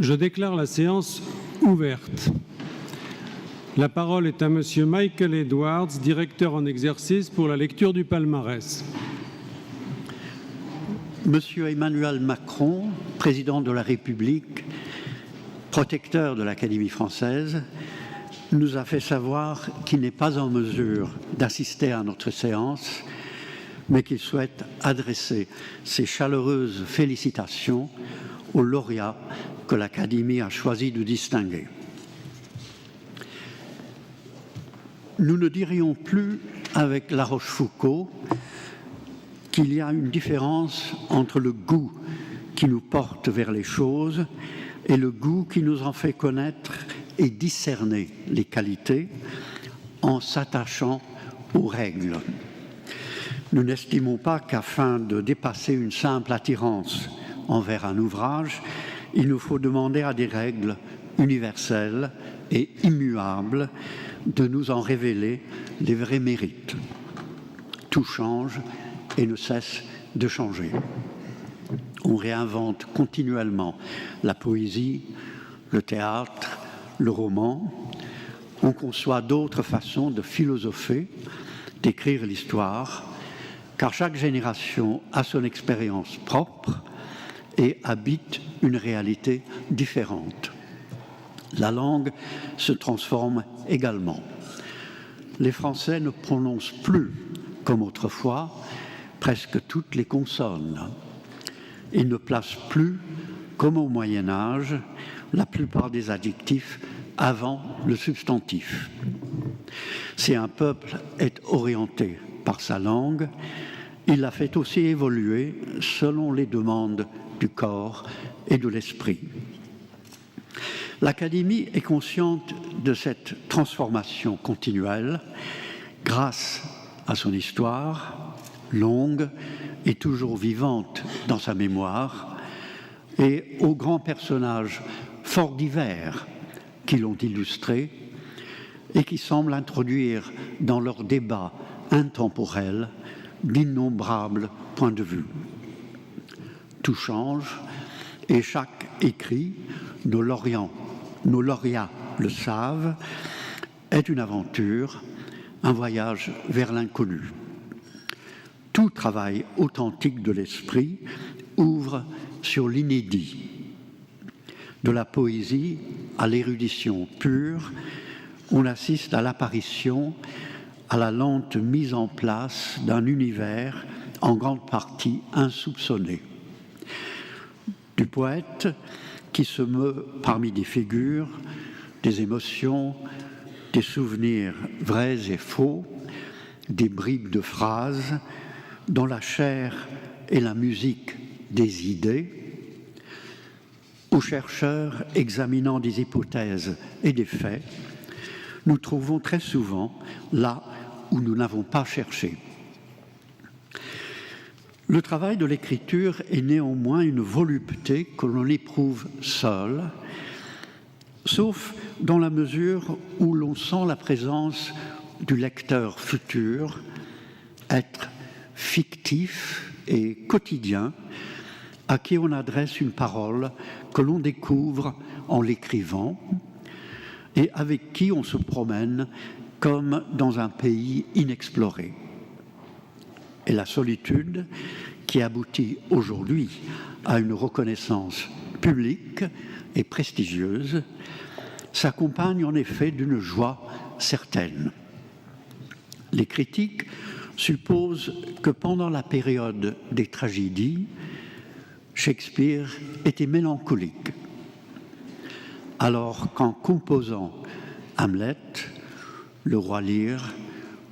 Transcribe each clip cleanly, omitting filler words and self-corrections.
Je déclare la séance ouverte. La parole est à Monsieur Michael Edwards, directeur en exercice pour la lecture du palmarès. Monsieur Emmanuel Macron, président de la République, protecteur de l'Académie française, nous a fait savoir qu'il n'est pas en mesure d'assister à notre séance, mais qu'il souhaite adresser ses chaleureuses félicitations aux lauréats que l'Académie a choisi de distinguer. Nous ne dirions plus avec La Rochefoucauld qu'il y a une différence entre le goût qui nous porte vers les choses et le goût qui nous en fait connaître et discerner les qualités en s'attachant aux règles. Nous n'estimons pas qu'afin de dépasser une simple attirance envers un ouvrage, il nous faut demander à des règles universelles et immuables de nous en révéler les vrais mérites. Tout change et ne cesse de changer. On réinvente continuellement la poésie, le théâtre, le roman. On conçoit d'autres façons de philosopher, d'écrire l'histoire, car chaque génération a son expérience propre et habite une réalité différente. La langue se transforme également. Les Français ne prononcent plus, comme autrefois, presque toutes les consonnes. Ils ne placent plus, comme au Moyen Âge, la plupart des adjectifs avant le substantif. Si un peuple est orienté par sa langue, il la fait aussi évoluer selon les demandes du corps et de l'esprit. L'Académie est consciente de cette transformation continuelle grâce à son histoire, longue et toujours vivante dans sa mémoire, et aux grands personnages fort divers qui l'ont illustrée et qui semblent introduire dans leurs débats intemporels d'innombrables points de vue. Tout change et chaque écrit, nos lauréats le savent, est une aventure, un voyage vers l'inconnu. Tout travail authentique de l'esprit ouvre sur l'inédit. De la poésie à l'érudition pure, on assiste à l'apparition, à la lente mise en place d'un univers en grande partie insoupçonné. Du poète qui se meut parmi des figures, des émotions, des souvenirs vrais et faux, des bribes de phrases, dont la chair et la musique des idées, aux chercheurs examinant des hypothèses et des faits, nous trouvons très souvent là où nous n'avons pas cherché. Le travail de l'écriture est néanmoins une volupté que l'on éprouve seul, sauf dans la mesure où l'on sent la présence du lecteur futur, être fictif et quotidien, à qui on adresse une parole que l'on découvre en l'écrivant et avec qui on se promène comme dans un pays inexploré. Et la solitude, qui aboutit aujourd'hui à une reconnaissance publique et prestigieuse, s'accompagne en effet d'une joie certaine. Les critiques supposent que pendant la période des tragédies, Shakespeare était mélancolique, alors qu'en composant Hamlet, Le Roi Lear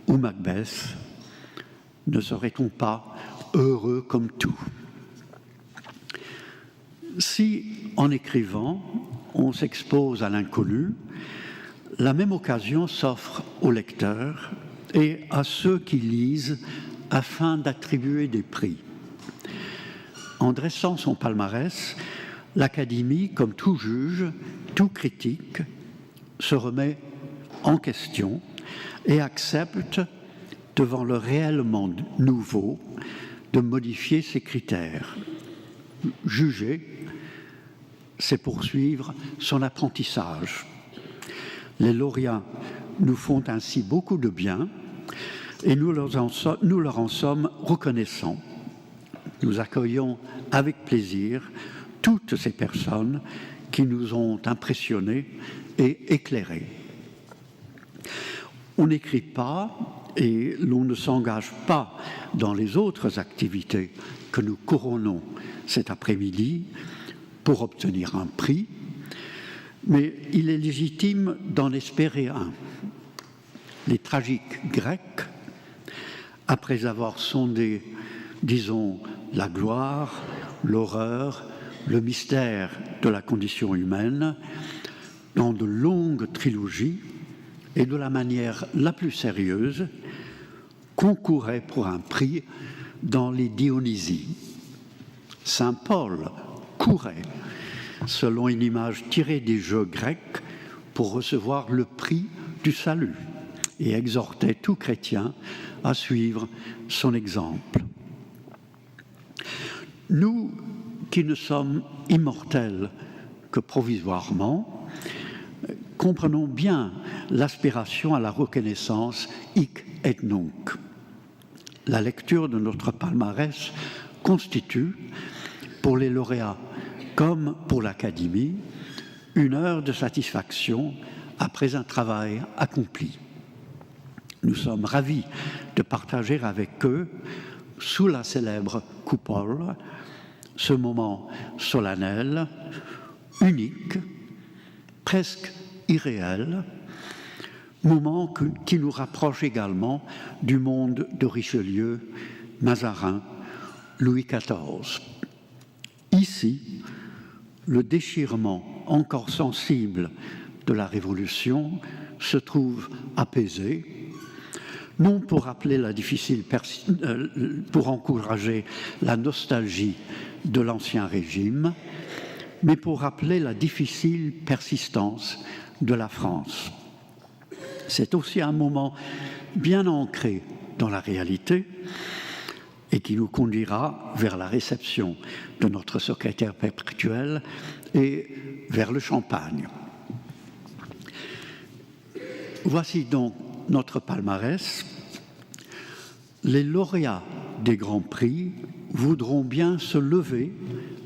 ou Macbeth, ne serait-on pas heureux comme tout? Si, en écrivant, on s'expose à l'inconnu, la même occasion s'offre aux lecteurs et à ceux qui lisent afin d'attribuer des prix. En dressant son palmarès, l'Académie, comme tout juge, tout critique, se remet en question et accepte, devant le réellement nouveau, de modifier ses critères. Juger, c'est poursuivre son apprentissage. Les lauréats nous font ainsi beaucoup de bien et nous leur en sommes reconnaissants. Nous accueillons avec plaisir toutes ces personnes qui nous ont impressionnés et éclairés. On n'écrit pas et l'on ne s'engage pas dans les autres activités que nous couronnons cet après-midi pour obtenir un prix, mais il est légitime d'en espérer un. Les tragiques grecs, après avoir sondé, disons, la gloire, l'horreur, le mystère de la condition humaine, dans de longues trilogies et de la manière la plus sérieuse, concouraient pour un prix dans les Dionysies. Saint Paul courait, selon une image tirée des jeux grecs, pour recevoir le prix du salut et exhortait tout chrétien à suivre son exemple. Nous, qui ne sommes immortels que provisoirement, comprenons bien l'aspiration à la reconnaissance hic et nunc. La lecture de notre palmarès constitue, pour les lauréats comme pour l'Académie, une heure de satisfaction après un travail accompli. Nous sommes ravis de partager avec eux, sous la célèbre coupole, ce moment solennel, unique, presque irréel, moment qui nous rapproche également du monde de Richelieu, Mazarin, Louis XIV. Ici, le déchirement encore sensible de la Révolution se trouve apaisé, non pour rappeler pour encourager la nostalgie de l'Ancien Régime, mais pour rappeler la difficile persistance de la France. C'est aussi un moment bien ancré dans la réalité et qui nous conduira vers la réception de notre secrétaire perpétuel et vers le champagne. Voici donc notre palmarès. Les lauréats des Grands Prix voudront bien se lever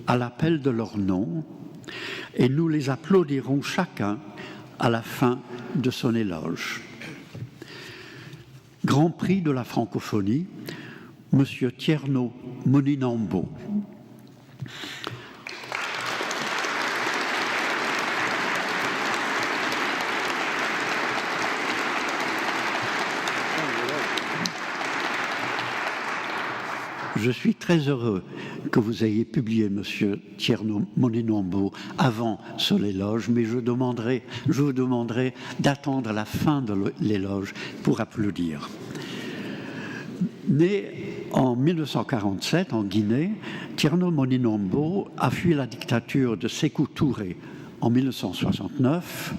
à l'appel de leur nom et nous les applaudirons chacun à la fin de son éloge. Grand Prix de la francophonie, Monsieur Tierno Moninambo. Je suis très heureux que vous ayez publié, Monsieur Tierno Moninambo, avant son éloge, mais je vous demanderai d'attendre la fin de l'éloge pour applaudir. Né en 1947 en Guinée, Tierno Moninambo a fui la dictature de Sékou Touré en 1969,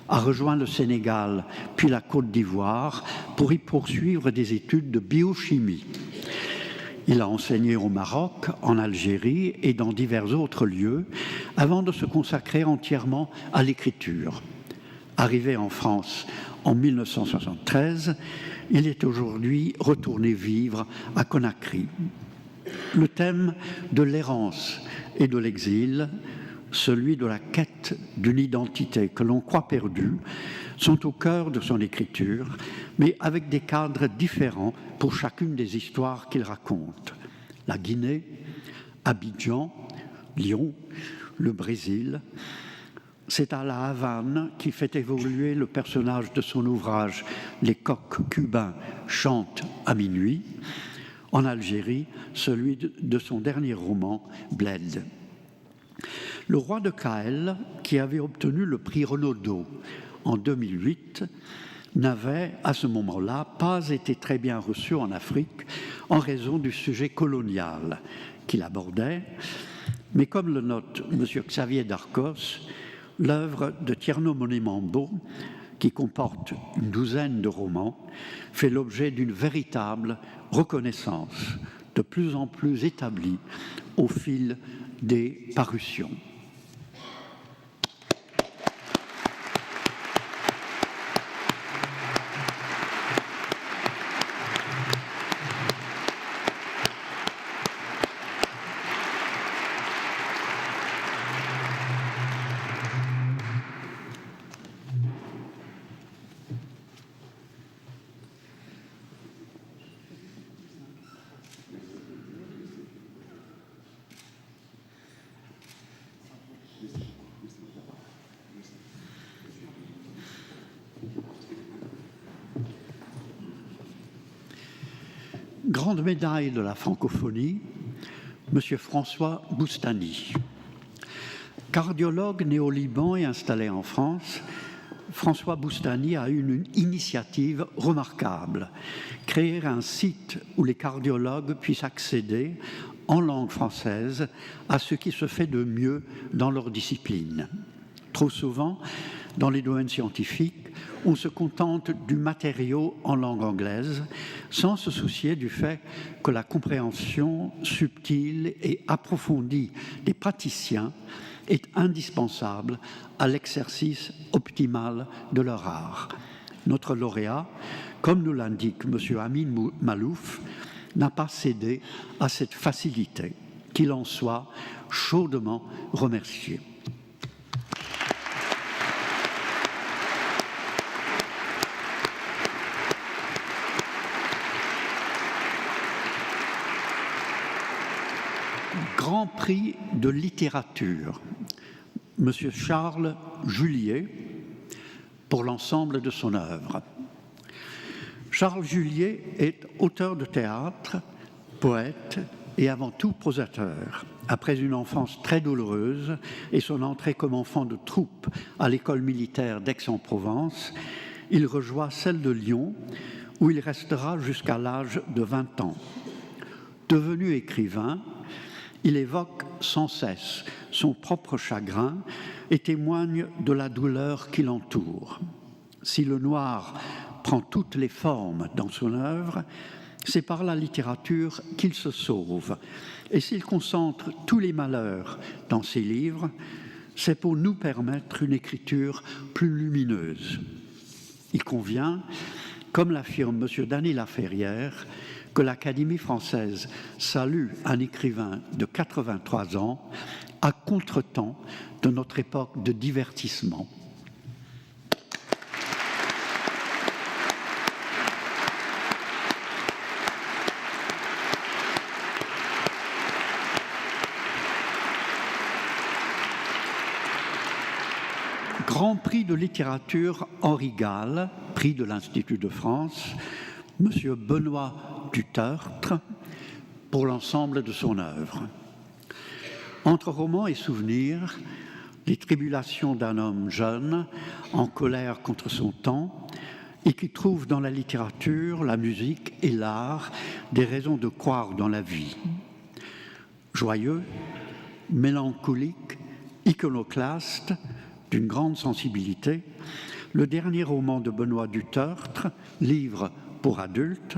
a rejoint le Sénégal puis la Côte d'Ivoire pour y poursuivre des études de biochimie. Il a enseigné au Maroc, en Algérie et dans divers autres lieux avant de se consacrer entièrement à l'écriture. Arrivé en France en 1973, il est aujourd'hui retourné vivre à Conakry. Le thème de l'errance et de l'exil, celui de la quête d'une identité que l'on croit perdue, sont au cœur de son écriture, mais avec des cadres différents pour chacune des histoires qu'il raconte. La Guinée, Abidjan, Lyon, le Brésil. C'est à la Havane qui fait évoluer le personnage de son ouvrage « Les coqs cubains chantent à minuit », en Algérie, celui de son dernier roman « Bled ». Le roi de Caël, qui avait obtenu le prix Renaudot en 2008, n'avait, à ce moment-là, pas été très bien reçu en Afrique en raison du sujet colonial qu'il abordait. Mais comme le note M. Xavier Darcos, l'œuvre de Tierno Moninambo, qui comporte une douzaine de romans, fait l'objet d'une véritable reconnaissance, de plus en plus établie au fil des parutions. Grande médaille de la francophonie, M. François Boustany. Cardiologue né au Liban et installé en France, François Boustany a eu une initiative remarquable, créer un site où les cardiologues puissent accéder en langue française à ce qui se fait de mieux dans leur discipline. Trop souvent, dans les domaines scientifiques, on se contente du matériau en langue anglaise sans se soucier du fait que la compréhension subtile et approfondie des praticiens est indispensable à l'exercice optimal de leur art. Notre lauréat, comme nous l'indique M. Amin Malouf, n'a pas cédé à cette facilité. Qu'il en soit chaudement remercié. Grand prix de littérature, M. Charles Julier, pour l'ensemble de son œuvre. Charles Julier est auteur de théâtre, poète et avant tout prosateur. Après une enfance très douloureuse et son entrée comme enfant de troupe à l'école militaire d'Aix-en-Provence, il rejoint celle de Lyon, où il restera jusqu'à l'âge de 20 ans. Devenu écrivain, il évoque sans cesse son propre chagrin et témoigne de la douleur qui l'entoure. Si le noir prend toutes les formes dans son œuvre, c'est par la littérature qu'il se sauve. Et s'il concentre tous les malheurs dans ses livres, c'est pour nous permettre une écriture plus lumineuse. Il convient, comme l'affirme M. Dany Laferrière, que l'Académie française salue un écrivain de 83 ans à contretemps de notre époque de divertissement. Grand prix de littérature Henri Gall, prix de l'Institut de France, M. Benoît Dutertre, pour l'ensemble de son œuvre. Entre romans et souvenirs, les tribulations d'un homme jeune, en colère contre son temps, et qui trouve dans la littérature, la musique et l'art des raisons de croire dans la vie. Joyeux, mélancolique, iconoclaste, d'une grande sensibilité, le dernier roman de Benoît Dutertre, Livre pour adultes,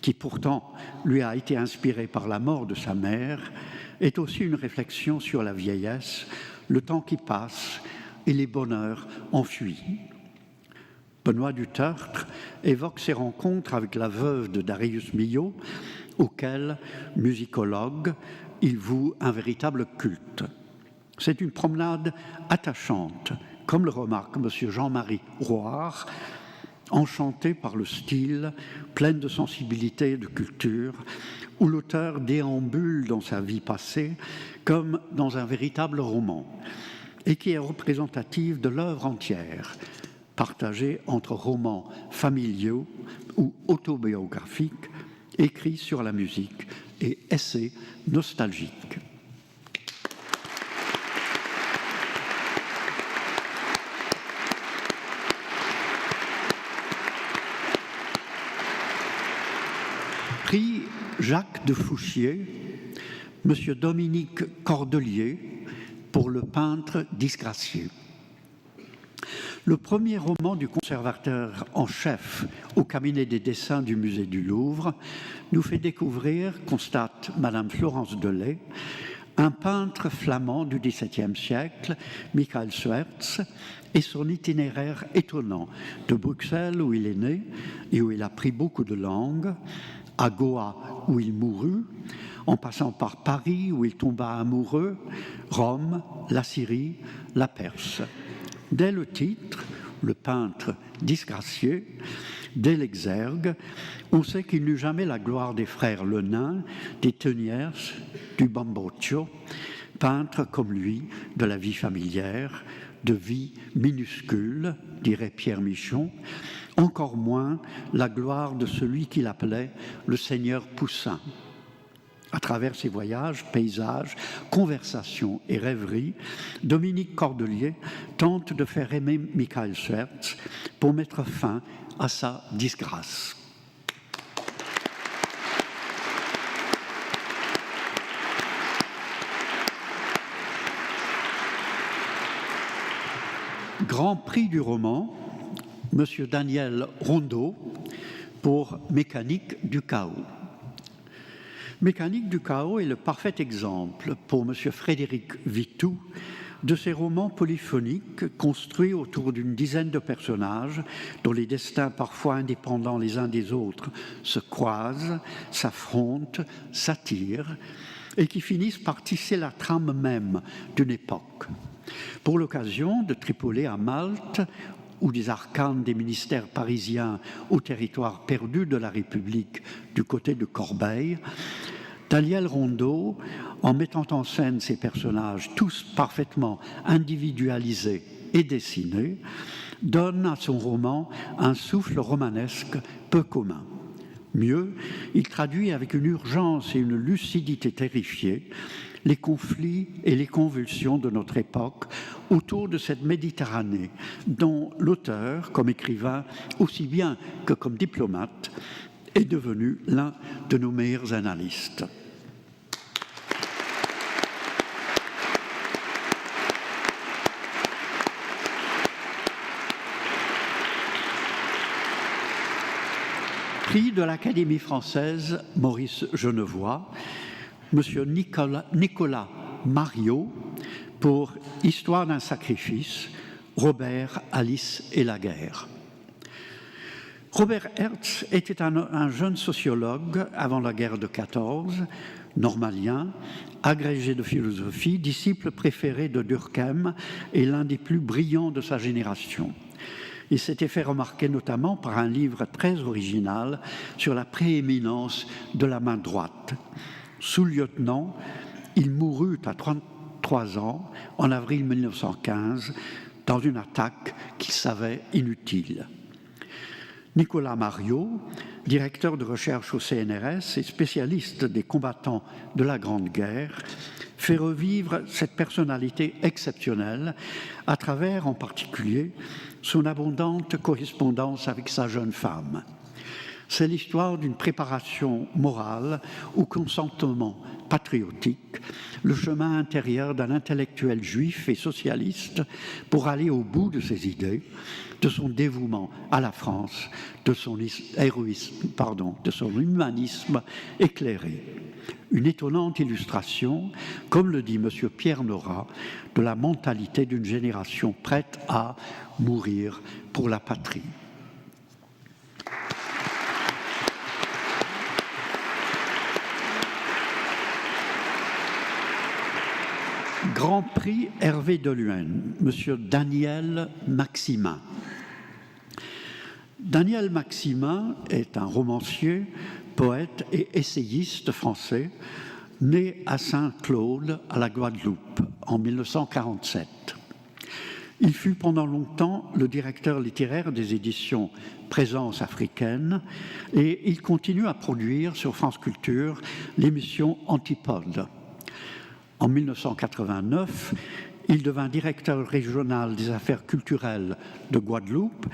qui pourtant lui a été inspiré par la mort de sa mère, est aussi une réflexion sur la vieillesse, le temps qui passe et les bonheurs enfuis. Benoît Dutertre évoque ses rencontres avec la veuve de Darius Milhaud, auquel, musicologue, il voue un véritable culte. C'est une promenade attachante, comme le remarque M. Jean-Marie Roire, enchanté par le style, plein de sensibilité et de culture, où l'auteur déambule dans sa vie passée comme dans un véritable roman, et qui est représentative de l'œuvre entière, partagée entre romans familiaux ou autobiographiques, écrits sur la musique et essais nostalgiques. Prix Jacques de Fouchier, M. Dominique Cordelier, pour Le peintre disgracié. Le premier roman du conservateur en chef au cabinet des dessins du musée du Louvre nous fait découvrir, constate Madame Florence Delay, un peintre flamand du XVIIe siècle, Michael Swerts, et son itinéraire étonnant de Bruxelles où il est né et où il a appris beaucoup de langues, à Goa où il mourut, en passant par Paris où il tomba amoureux, Rome, la Syrie, la Perse. Dès le titre, Le peintre disgracié, dès l'exergue, on sait qu'il n'eut jamais la gloire des frères Le Nain, des Teniers, du Bamboccio, peintre comme lui de la vie familière, de vie minuscule, dirait Pierre Michon, encore moins la gloire de celui qu'il appelait le Seigneur Poussin. À travers ses voyages, paysages, conversations et rêveries, Dominique Cordelier tente de faire aimer Michael Schwertz pour mettre fin à sa disgrâce. Grand prix du roman, M. Daniel Rondeau pour Mécanique du chaos. Mécanique du chaos est le parfait exemple pour M. Frédéric Vitou de ces romans polyphoniques construits autour d'une dizaine de personnages dont les destins parfois indépendants les uns des autres se croisent, s'affrontent, s'attirent et qui finissent par tisser la trame même d'une époque. Pour l'occasion de tripoler à Malte ou des arcanes des ministères parisiens au territoire perdu de la République du côté de Corbeil, Daniel Rondeau, en mettant en scène ces personnages tous parfaitement individualisés et dessinés, donne à son roman un souffle romanesque peu commun. Mieux, il traduit avec une urgence et une lucidité terrifiée les conflits et les convulsions de notre époque autour de cette Méditerranée dont l'auteur, comme écrivain, aussi bien que comme diplomate, est devenu l'un de nos meilleurs analystes. Prix de l'Académie française Maurice Genevoix, M. Nicolas Mariot pour Histoire d'un sacrifice, Robert, Alice et la guerre. Robert Hertz était un jeune sociologue avant la guerre de 14, normalien, agrégé de philosophie, disciple préféré de Durkheim et l'un des plus brillants de sa génération. Il s'était fait remarquer notamment par un livre très original sur la prééminence de la main droite. Sous-lieutenant, il mourut à 33 ans, en avril 1915, dans une attaque qu'il savait inutile. Nicolas Mariot, directeur de recherche au CNRS et spécialiste des combattants de la Grande Guerre, fait revivre cette personnalité exceptionnelle à travers, en particulier, son abondante correspondance avec sa jeune femme. C'est l'histoire d'une préparation morale au consentement patriotique, le chemin intérieur d'un intellectuel juif et socialiste pour aller au bout de ses idées, de son dévouement à la France, de son humanisme éclairé. Une étonnante illustration, comme le dit M. Pierre Nora, de la mentalité d'une génération prête à mourir pour la patrie. Grand prix Hervé Deluenne, M. Daniel Maximin. Daniel Maximin est un romancier, poète et essayiste français, né à Saint-Claude, à la Guadeloupe, en 1947. Il fut pendant longtemps le directeur littéraire des éditions Présence africaine et il continue à produire sur France Culture l'émission Antipode. En 1989, il devint directeur régional des affaires culturelles de Guadeloupe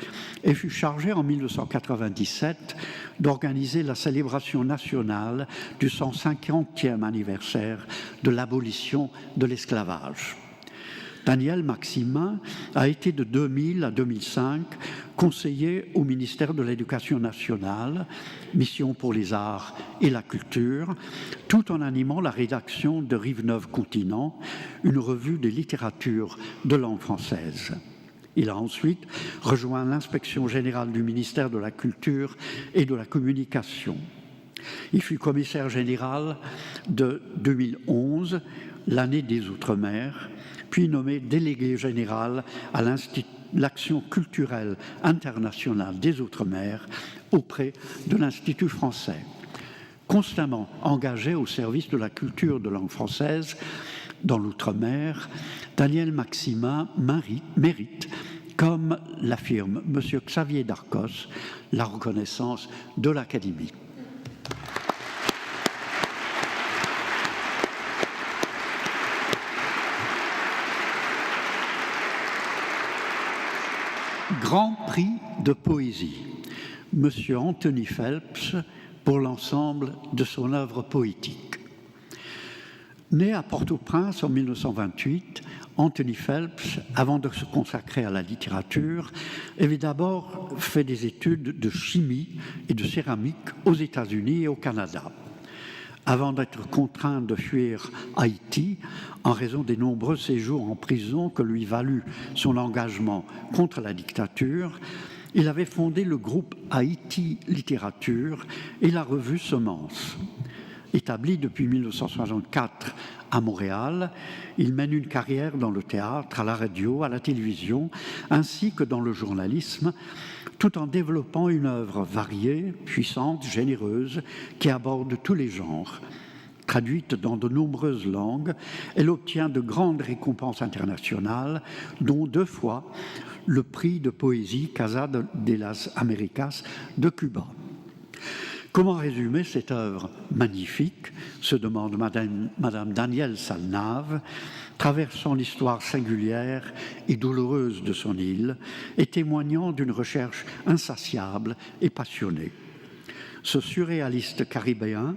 et fut chargé en 1997 d'organiser la célébration nationale du 150e anniversaire de l'abolition de l'esclavage. Daniel Maximin a été de 2000 à 2005 conseiller au ministère de l'Éducation nationale, mission pour les arts et la culture, tout en animant la rédaction de Rive-Neuve Continent, une revue des littératures de langue française. Il a ensuite rejoint l'inspection générale du ministère de la Culture et de la Communication. Il fut commissaire général de 2011, l'année des Outre-mer, puis nommé délégué général à l'Action culturelle internationale des Outre-mer auprès de l'Institut français. Constamment engagé au service de la culture de langue française dans l'Outre-mer, Daniel Maximin mérite comme l'affirme M. Xavier Darcos, la reconnaissance de l'Académie. Grand prix de poésie, M. Anthony Phelps, pour l'ensemble de son œuvre poétique. Né à Port-au-Prince en 1928, Anthony Phelps, avant de se consacrer à la littérature, avait d'abord fait des études de chimie et de céramique aux États-Unis et au Canada. Avant d'être contraint de fuir Haïti en raison des nombreux séjours en prison que lui valut son engagement contre la dictature, il avait fondé le groupe Haïti Littérature et la revue Semence. Établi depuis 1964 à Montréal, il mène une carrière dans le théâtre, à la radio, à la télévision, ainsi que dans le journalisme, tout en développant une œuvre variée, puissante, généreuse, qui aborde tous les genres. Traduite dans de nombreuses langues, elle obtient de grandes récompenses internationales, dont 2 fois le prix de poésie Casa de las Américas de Cuba. Comment résumer cette œuvre magnifique, se demande Madame Danielle Salnave, traversant l'histoire singulière et douloureuse de son île et témoignant d'une recherche insatiable et passionnée. Ce surréaliste caribéen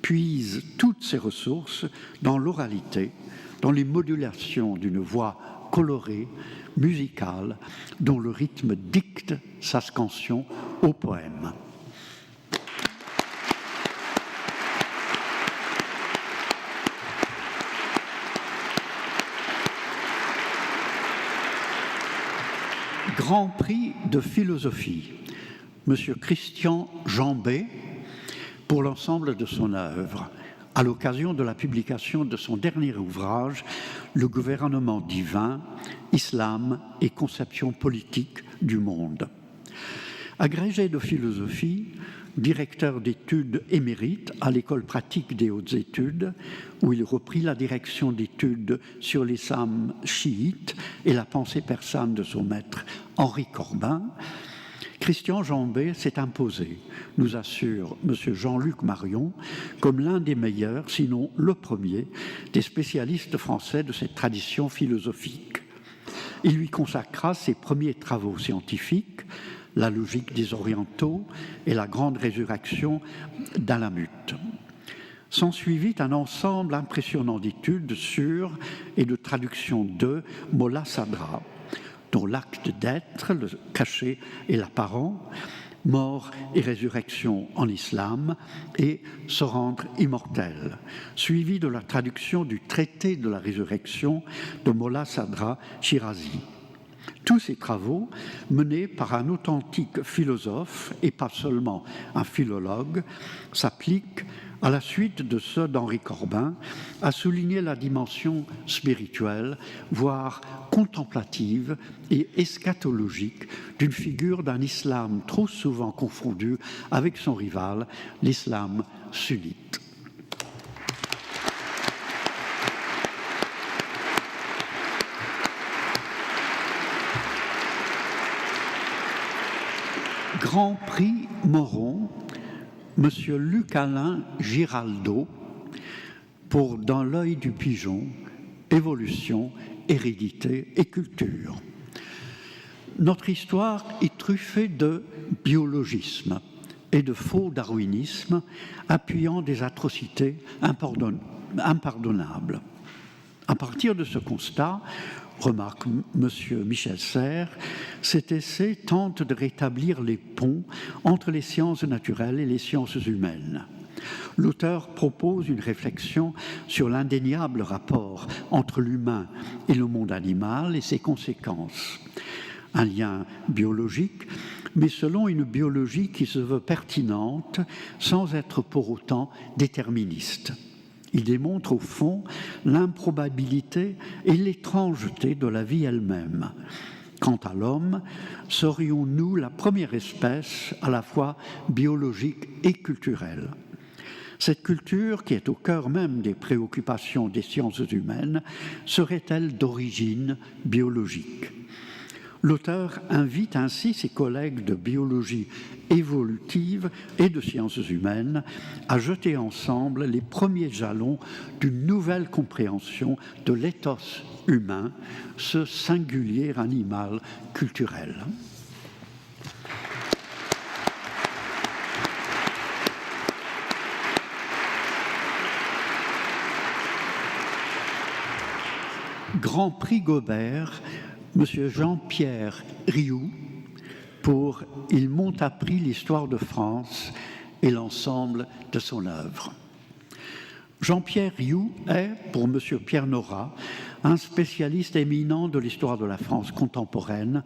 puise toutes ses ressources dans l'oralité, dans les modulations d'une voix colorée, musicale, dont le rythme dicte sa scansion au poème. Grand prix de philosophie, M. Christian Jambet, pour l'ensemble de son œuvre, à l'occasion de la publication de son dernier ouvrage, Le gouvernement divin, Islam et conception politique du monde. Agrégé de philosophie, directeur d'études émérite à l'École pratique des hautes études, où il reprit la direction d'études sur l'islam chiite et la pensée persane de son maître Henri Corbin, Christian Jambet s'est imposé, nous assure M. Jean-Luc Marion, comme l'un des meilleurs, sinon le premier, des spécialistes français de cette tradition philosophique. Il lui consacra ses premiers travaux scientifiques, la logique des orientaux et la grande résurrection d'Alamut. S'ensuivit un ensemble impressionnant d'études sur et de traduction de Molla Sadra, dont l'acte d'être, le caché et l'apparent, mort et résurrection en islam et se rendre immortel, suivi de la traduction du traité de la résurrection de Molla Sadra Shirazi. Tous ces travaux, menés par un authentique philosophe et pas seulement un philologue, s'appliquent, à la suite de ceux d'Henri Corbin, à souligner la dimension spirituelle, voire contemplative et eschatologique d'une figure d'un islam trop souvent confondu avec son rival, l'islam sunnite. Grand prix Moron, M. Luc-Alain Giraldo, pour Dans l'œil du pigeon, évolution, hérédité et culture. Notre histoire est truffée de biologisme et de faux darwinisme, appuyant des atrocités impardonnables. À partir de ce constat, remarque M. Michel Serres, cet essai tente de rétablir les ponts entre les sciences naturelles et les sciences humaines. L'auteur propose une réflexion sur l'indéniable rapport entre l'humain et le monde animal et ses conséquences. Un lien biologique, mais selon une biologie qui se veut pertinente sans être pour autant déterministe. Il démontre au fond l'improbabilité et l'étrangeté de la vie elle-même. Quant à l'homme, serions-nous la première espèce à la fois biologique et culturelle? Cette culture, qui est au cœur même des préoccupations des sciences humaines, serait-elle d'origine biologique? L'auteur invite ainsi ses collègues de biologie évolutive et de sciences humaines à jeter ensemble les premiers jalons d'une nouvelle compréhension de l'éthos humain, ce singulier animal culturel. Grand prix Gobert, M. Jean-Pierre Rioux, pour « Il m'ont appris l'histoire de France » et l'ensemble de son œuvre. Jean-Pierre Rioux est, pour M. Pierre Nora, un spécialiste éminent de l'histoire de la France contemporaine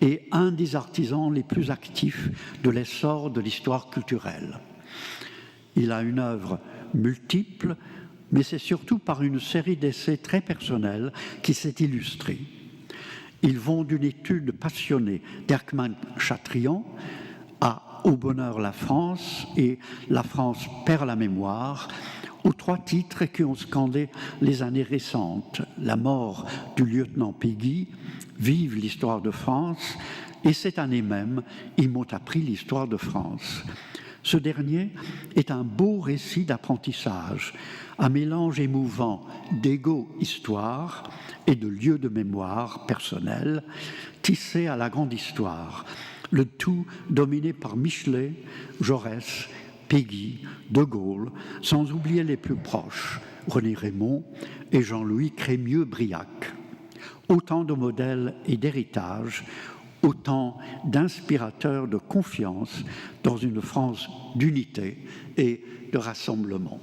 et un des artisans les plus actifs de l'essor de l'histoire culturelle. Il a une œuvre multiple, mais c'est surtout par une série d'essais très personnels qui s'est illustré. Ils vont d'une étude passionnée d'Erckmann-Chatrian à Au bonheur la France et La France perd la mémoire, aux 3 titres qui ont scandé les années récentes, La mort du lieutenant Péguy, Vive l'histoire de France, et cette année même, Ils m'ont appris l'histoire de France. Ce dernier est un beau récit d'apprentissage, un mélange émouvant d'égo-histoire et de lieux de mémoire personnelle, tissé à la grande histoire, le tout dominé par Michelet, Jaurès, Péguy, De Gaulle, sans oublier les plus proches, René Rémond et Jean-Louis Crémieux-Briac. Autant de modèles et d'héritages, autant d'inspirateurs de confiance dans une France d'unité et de rassemblement.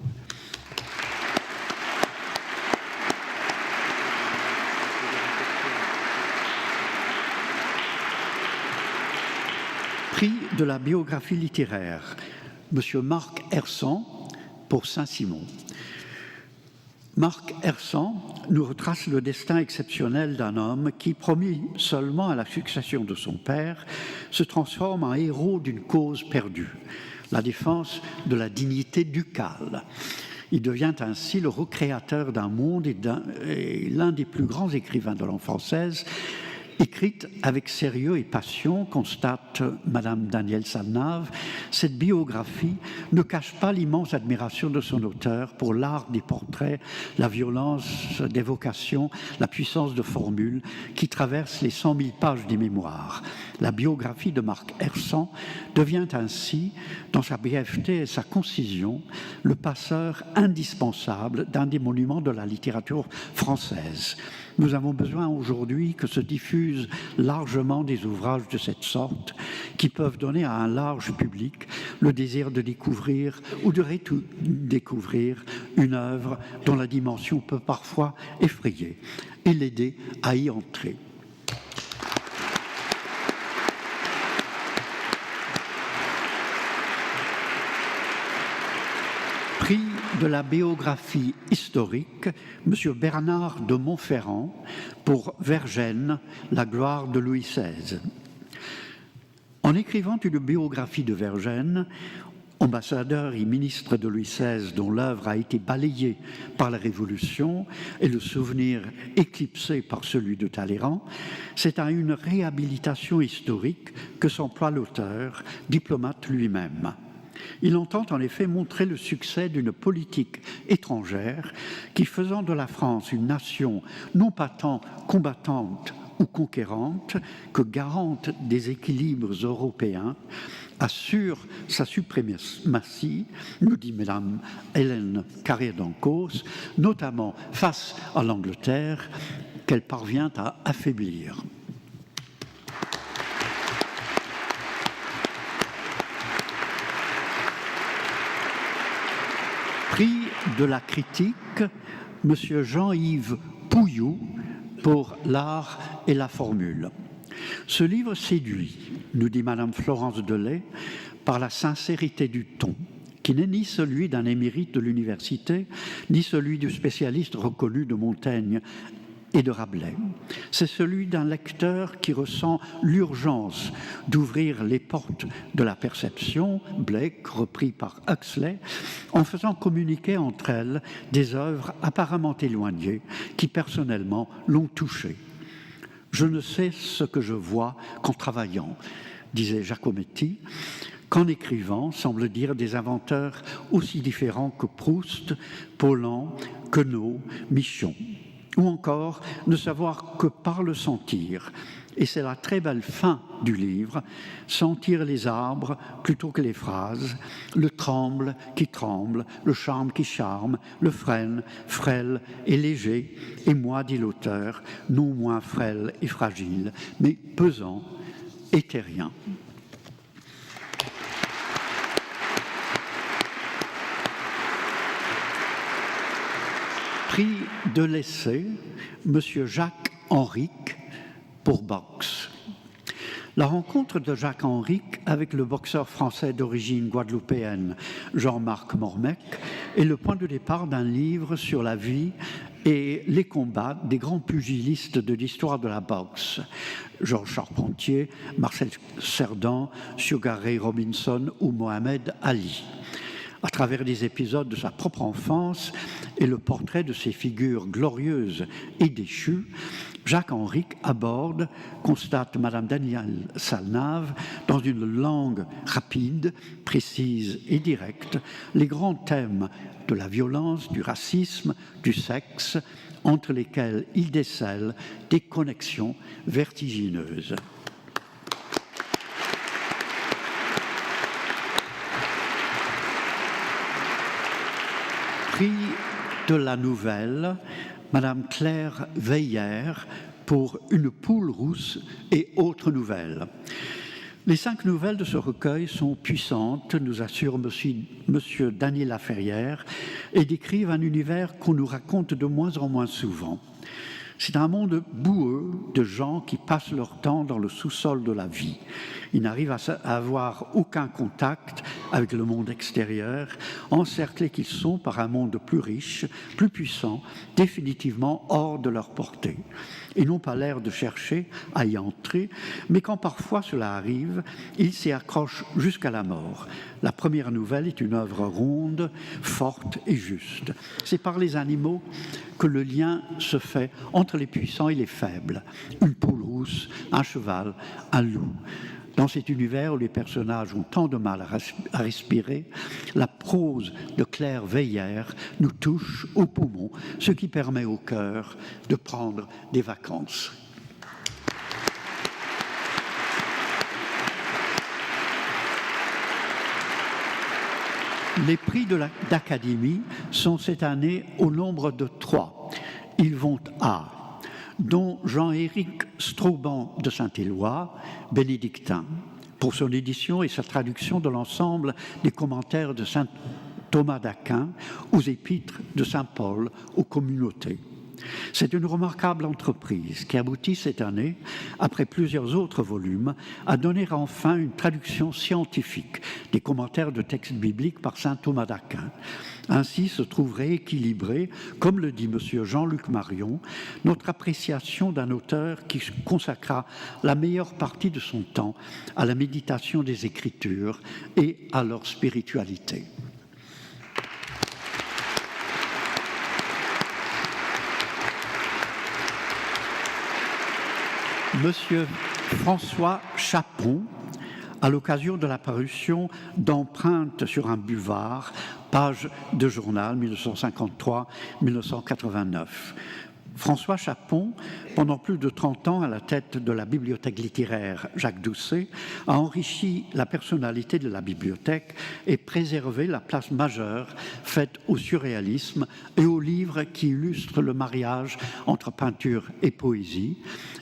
Prix de la biographie littéraire, M. Marc Hersan pour Saint-Simon. Marc Hersan nous retrace le destin exceptionnel d'un homme qui, promis seulement à la succession de son père, se transforme en héros d'une cause perdue, la défense de la dignité ducale. Il devient ainsi le recréateur d'un monde et l'un des plus grands écrivains de langue française, écrite avec sérieux et passion, constate Madame Danielle Salnave. Cette biographie ne cache pas l'immense admiration de son auteur pour l'art des portraits, la violence d'évocation, la puissance de formule qui traverse les 100 000 pages des mémoires. La biographie de Marc Hersan devient ainsi, dans sa brièveté et sa concision, le passeur indispensable d'un des monuments de la littérature française. Nous avons besoin aujourd'hui que se diffusent largement des ouvrages de cette sorte qui peuvent donner à un large public le désir de découvrir ou de redécouvrir une œuvre dont la dimension peut parfois effrayer et l'aider à y entrer. Prix de la biographie historique, M. Bernard de Montferrand pour Vergennes, la gloire de Louis XVI. En écrivant une biographie de Vergennes, ambassadeur et ministre de Louis XVI dont l'œuvre a été balayée par la Révolution et le souvenir éclipsé par celui de Talleyrand, c'est à une réhabilitation historique que s'emploie l'auteur, diplomate lui-même. Il entend en effet montrer le succès d'une politique étrangère qui, faisant de la France une nation non pas tant combattante ou conquérante que garante des équilibres européens, assure sa suprématie, nous dit Mme Hélène Carrière-d'Ancos, notamment face à l'Angleterre qu'elle parvient à affaiblir. Prix de la critique, M. Jean-Yves Pouilloux pour l'art et la formule. Ce livre séduit, nous dit Mme Florence Delay, par la sincérité du ton, qui n'est ni celui d'un émérite de l'université, ni celui du spécialiste reconnu de Montaigne et de Rabelais. C'est celui d'un lecteur qui ressent l'urgence d'ouvrir les portes de la perception, Blake, repris par Huxley, en faisant communiquer entre elles des œuvres apparemment éloignées qui, personnellement, l'ont touché. Je ne sais ce que je vois qu'en travaillant, disait Giacometti, qu'en écrivant, semble dire des inventeurs aussi différents que Proust, Paulan, Queneau, Michon. Ou encore ne savoir que par le sentir. Et c'est la très belle fin du livre, sentir les arbres plutôt que les phrases, le tremble qui tremble, le charme qui charme, le frêle, frêle et léger, et moi, dit l'auteur, non moins frêle et fragile, mais pesant et terrien. Prix de l'essai, M. Jacques Henrique pour boxe. La rencontre de Jacques Henrique avec le boxeur français d'origine guadeloupéenne Jean-Marc Mormec est le point de départ d'un livre sur la vie et les combats des grands pugilistes de l'histoire de la boxe. Georges Charpentier, Marcel Cerdan, Sugar Ray Robinson ou Mohamed Ali. À travers des épisodes de sa propre enfance et le portrait de ces figures glorieuses et déchues, Jacques Henrique aborde, constate Madame Danielle Salnave, dans une langue rapide, précise et directe, les grands thèmes de la violence, du racisme, du sexe, entre lesquels il décèle des connexions vertigineuses. Prix de la nouvelle, Madame Claire Veillère pour Une poule rousse et autres nouvelles. Les 5 nouvelles de ce recueil sont puissantes, nous assure Monsieur Daniel Laferrière, et décrivent un univers qu'on nous raconte de moins en moins souvent. C'est un monde boueux de gens qui passent leur temps dans le sous-sol de la vie. Ils n'arrivent à avoir aucun contact avec le monde extérieur, encerclés qu'ils sont par un monde plus riche, plus puissant, définitivement hors de leur portée. Ils n'ont pas l'air de chercher à y entrer, mais quand parfois cela arrive, ils s'y accrochent jusqu'à la mort. La première nouvelle est une œuvre ronde, forte et juste. C'est par les animaux que le lien se fait entre les puissants et les faibles. Une poule rousse, un cheval, un loup. Dans cet univers où les personnages ont tant de mal à respirer, la prose de Claire Veillère nous touche au poumon, ce qui permet au cœur de prendre des vacances. Les prix d'Académie sont cette année au nombre de 3. Ils vont à dont Jean-Éric Strauban de Saint-Éloi, bénédictin, pour son édition et sa traduction de l'ensemble des commentaires de saint Thomas d'Aquin aux épîtres de saint Paul aux communautés. C'est une remarquable entreprise qui aboutit cette année, après plusieurs autres volumes, à donner enfin une traduction scientifique des commentaires de textes bibliques par saint Thomas d'Aquin. Ainsi se trouve rééquilibré, comme le dit M. Jean-Luc Marion, notre appréciation d'un auteur qui consacra la meilleure partie de son temps à la méditation des Écritures et à leur spiritualité. Monsieur François Chapon, à l'occasion de la parution d'Empreintes sur un buvard, page de journal 1953-1989. François Chapon, pendant plus de 30 ans à la tête de la bibliothèque littéraire Jacques Doucet, a enrichi la personnalité de la bibliothèque et préservé la place majeure faite au surréalisme et aux livres qui illustrent le mariage entre peinture et poésie,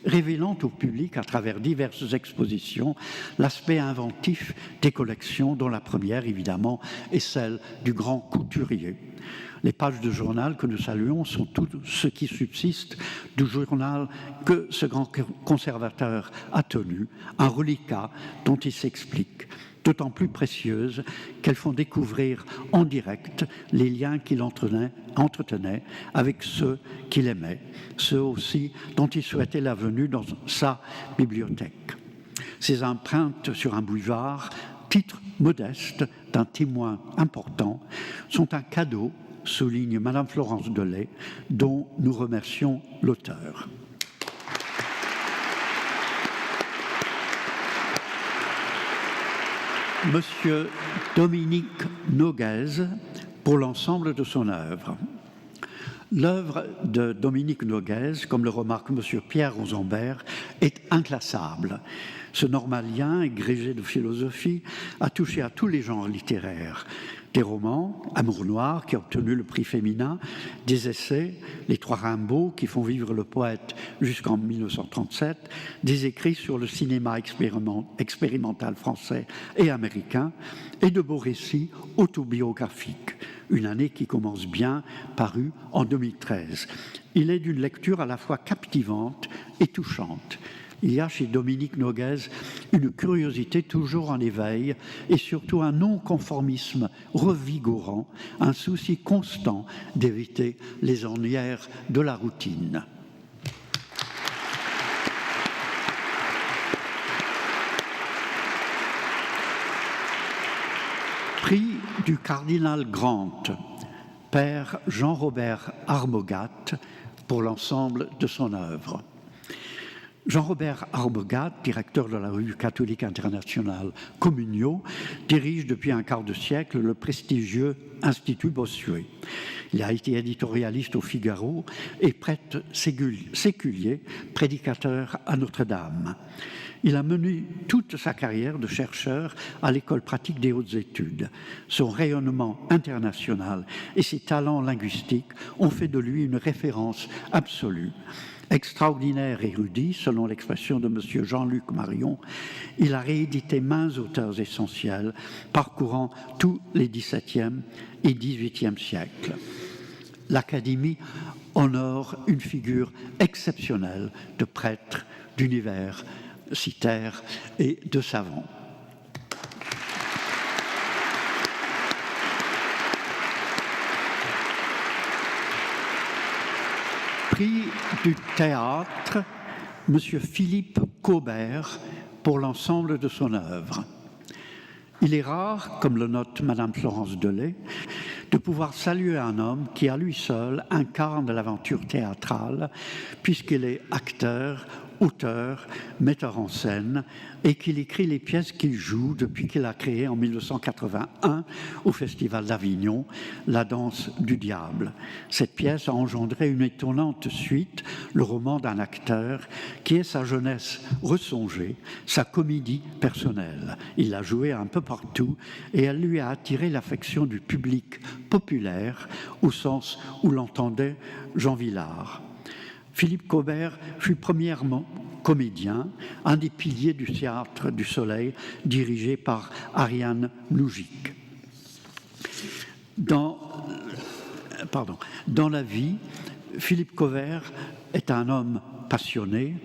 révélant au public à travers diverses expositions l'aspect inventif des collections, dont la première évidemment est celle du grand couturier. Les pages de journal que nous saluons sont tout ce qui subsiste du journal que ce grand conservateur a tenu, un reliquat dont il s'explique, d'autant plus précieuses qu'elles font découvrir en direct les liens qu'il entretenait avec ceux qu'il aimait, ceux aussi dont il souhaitait la venue dans sa bibliothèque. Ces empreintes sur un buvard, titre modeste d'un témoin important, sont un cadeau, souligne Madame Florence Delay, dont nous remercions l'auteur. Monsieur Dominique Noguez pour l'ensemble de son œuvre. L'œuvre de Dominique Noguez, comme le remarque monsieur Pierre Rosenberg, est inclassable. Ce normalien, agrégé de philosophie, a touché à tous les genres littéraires. Des romans, Amour noir, qui a obtenu le prix féminin, des essais, Les Trois Rimbaud, qui font vivre le poète jusqu'en 1937, des écrits sur le cinéma expérimental français et américain, et de beaux récits autobiographiques. Une année qui commence bien, parue en 2013. Il est d'une lecture à la fois captivante et touchante. Il y a chez Dominique Noguez une curiosité toujours en éveil et surtout un non-conformisme revigorant, un souci constant d'éviter les ornières de la routine. Prix du cardinal Grant, Père Jean-Robert Arbogast, pour l'ensemble de son œuvre. Jean-Robert Arbogast, directeur de la Revue catholique internationale Communio, dirige depuis un quart de siècle le prestigieux Institut Bossuet. Il a été éditorialiste au Figaro et prêtre séculier, prédicateur à Notre-Dame. Il a mené toute sa carrière de chercheur à l'École pratique des hautes études. Son rayonnement international et ses talents linguistiques ont fait de lui une référence absolue. Extraordinaire érudit, selon l'expression de M. Jean-Luc Marion, il a réédité maints auteurs essentiels, parcourant tous les XVIIe et XVIIIe siècles. L'Académie honore une figure exceptionnelle de prêtre, d'universitaire et de savant. Prix du théâtre, M. Philippe Cobert, pour l'ensemble de son œuvre. Il est rare, comme le note Mme Florence Delay, de pouvoir saluer un homme qui, à lui seul, incarne l'aventure théâtrale, puisqu'il est acteur, auteur, metteur en scène, et qu'il écrit les pièces qu'il joue depuis qu'il a créé en 1981 au Festival d'Avignon, La danse du diable. Cette pièce a engendré une étonnante suite, le roman d'un acteur qui est sa jeunesse ressongée, sa comédie personnelle. Il l'a jouée un peu partout et elle lui a attiré l'affection du public populaire au sens où l'entendait Jean Vilar. Philippe Cobert fut premièrement comédien, un des piliers du Théâtre du Soleil, dirigé par Ariane Noujik. Dans la vie, Philippe Cobert est un homme passionné,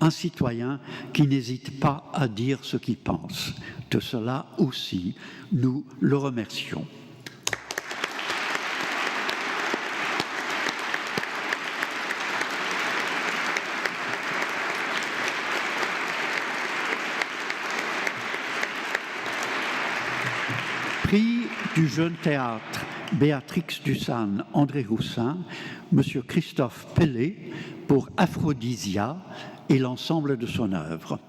un citoyen qui n'hésite pas à dire ce qu'il pense. De cela aussi, nous le remercions. Prix du jeune théâtre Béatrix Dusan, André Roussin, M. Christophe Pellet pour Aphrodisia et l'ensemble de son œuvre.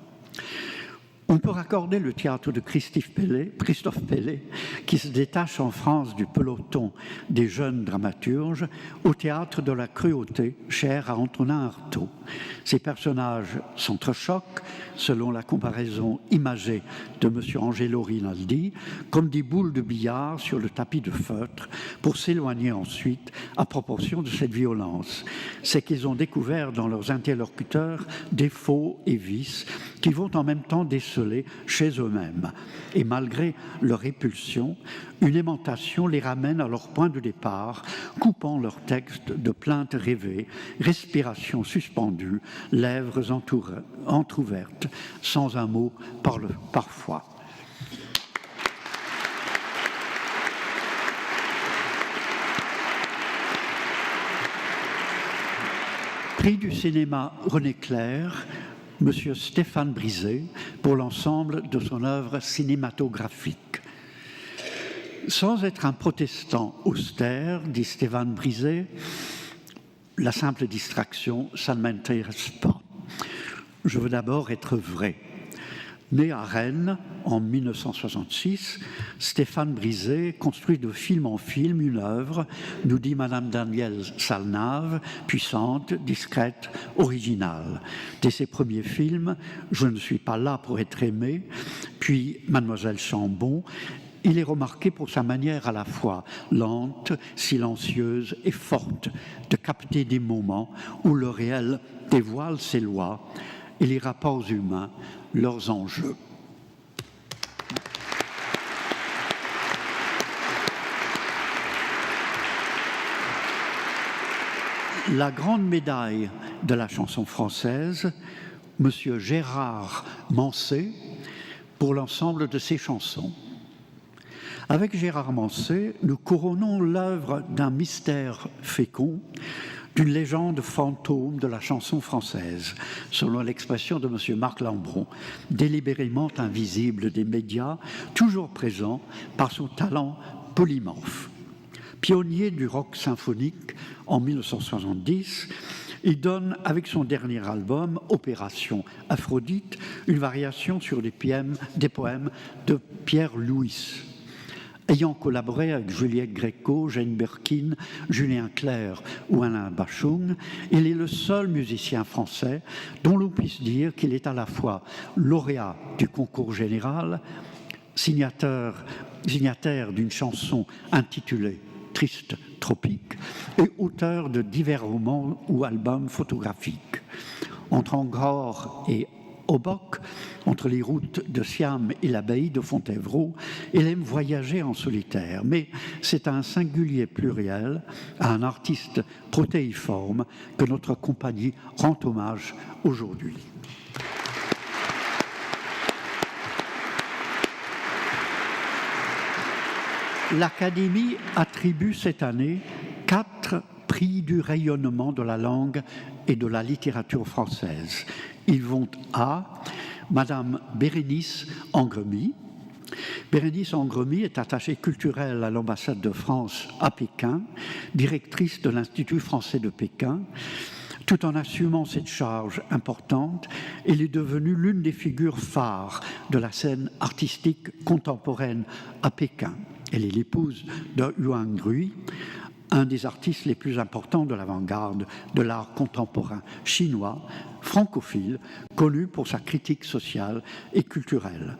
On peut raccorder le théâtre de Christophe Pellet, qui se détache en France du peloton des jeunes dramaturges, au théâtre de la cruauté, cher à Antonin Artaud. Ces personnages s'entrechoquent, selon la comparaison imagée de M. Angelo Rinaldi, comme des boules de billard sur le tapis de feutre, pour s'éloigner ensuite à proportion de cette violence. C'est qu'ils ont découvert dans leurs interlocuteurs défauts et vices qui vont en même temps déceler chez eux-mêmes. Et malgré leur répulsion, une aimantation les ramène à leur point de départ, coupant leur texte de plaintes rêvées, respiration suspendue, lèvres entr'ouvertes, sans un mot parfois. Prix du cinéma René Clair, M. Stéphane Brisé, pour l'ensemble de son œuvre cinématographique. Sans être un protestant austère, dit Stéphane Brisé, la simple distraction, ça ne m'intéresse pas. Je veux d'abord être vrai. Né à Rennes en 1966, Stéphane Brisé construit de film en film une œuvre, nous dit Madame Danielle Salnave, puissante, discrète, originale. Dès ses premiers films, Je ne suis pas là pour être aimé, puis Mademoiselle Chambon, il est remarqué pour sa manière à la fois lente, silencieuse et forte de capter des moments où le réel dévoile ses lois et les rapports humains, leurs enjeux. La grande médaille de la chanson française, Monsieur Gérard Manset, pour l'ensemble de ses chansons. Avec Gérard Manset, nous couronnons l'œuvre d'un mystère fécond, d'une légende fantôme de la chanson française, selon l'expression de M. Marc Lambron, délibérément invisible des médias, toujours présent par son talent polymorphe. Pionnier du rock symphonique en 1970, il donne, avec son dernier album, Opération Aphrodite, une variation sur des poèmes de Pierre Louis. Ayant collaboré avec Juliette Gréco, Jane Birkin, Julien Clerc ou Alain Bachung, il est le seul musicien français dont l'on puisse dire qu'il est à la fois lauréat du concours général, signataire d'une chanson intitulée Triste Tropique et auteur de divers romans ou albums photographiques. Entre Angor et Obock, entre les routes de Siam et l'abbaye de Fontevraud, il aime voyager en solitaire, mais c'est à un singulier pluriel, à un artiste protéiforme que notre compagnie rend hommage aujourd'hui. L'Académie attribue cette année 4 prix du rayonnement de la langue et de la littérature française. Ils vont à Madame Bérénice Angremy. Bérénice Angremy est attachée culturelle à l'ambassade de France à Pékin, directrice de l'Institut français de Pékin. Tout en assumant cette charge importante, elle est devenue l'une des figures phares de la scène artistique contemporaine à Pékin. Elle est l'épouse de Yuan Gui, un des artistes les plus importants de l'avant-garde de l'art contemporain chinois, francophile, connu pour sa critique sociale et culturelle.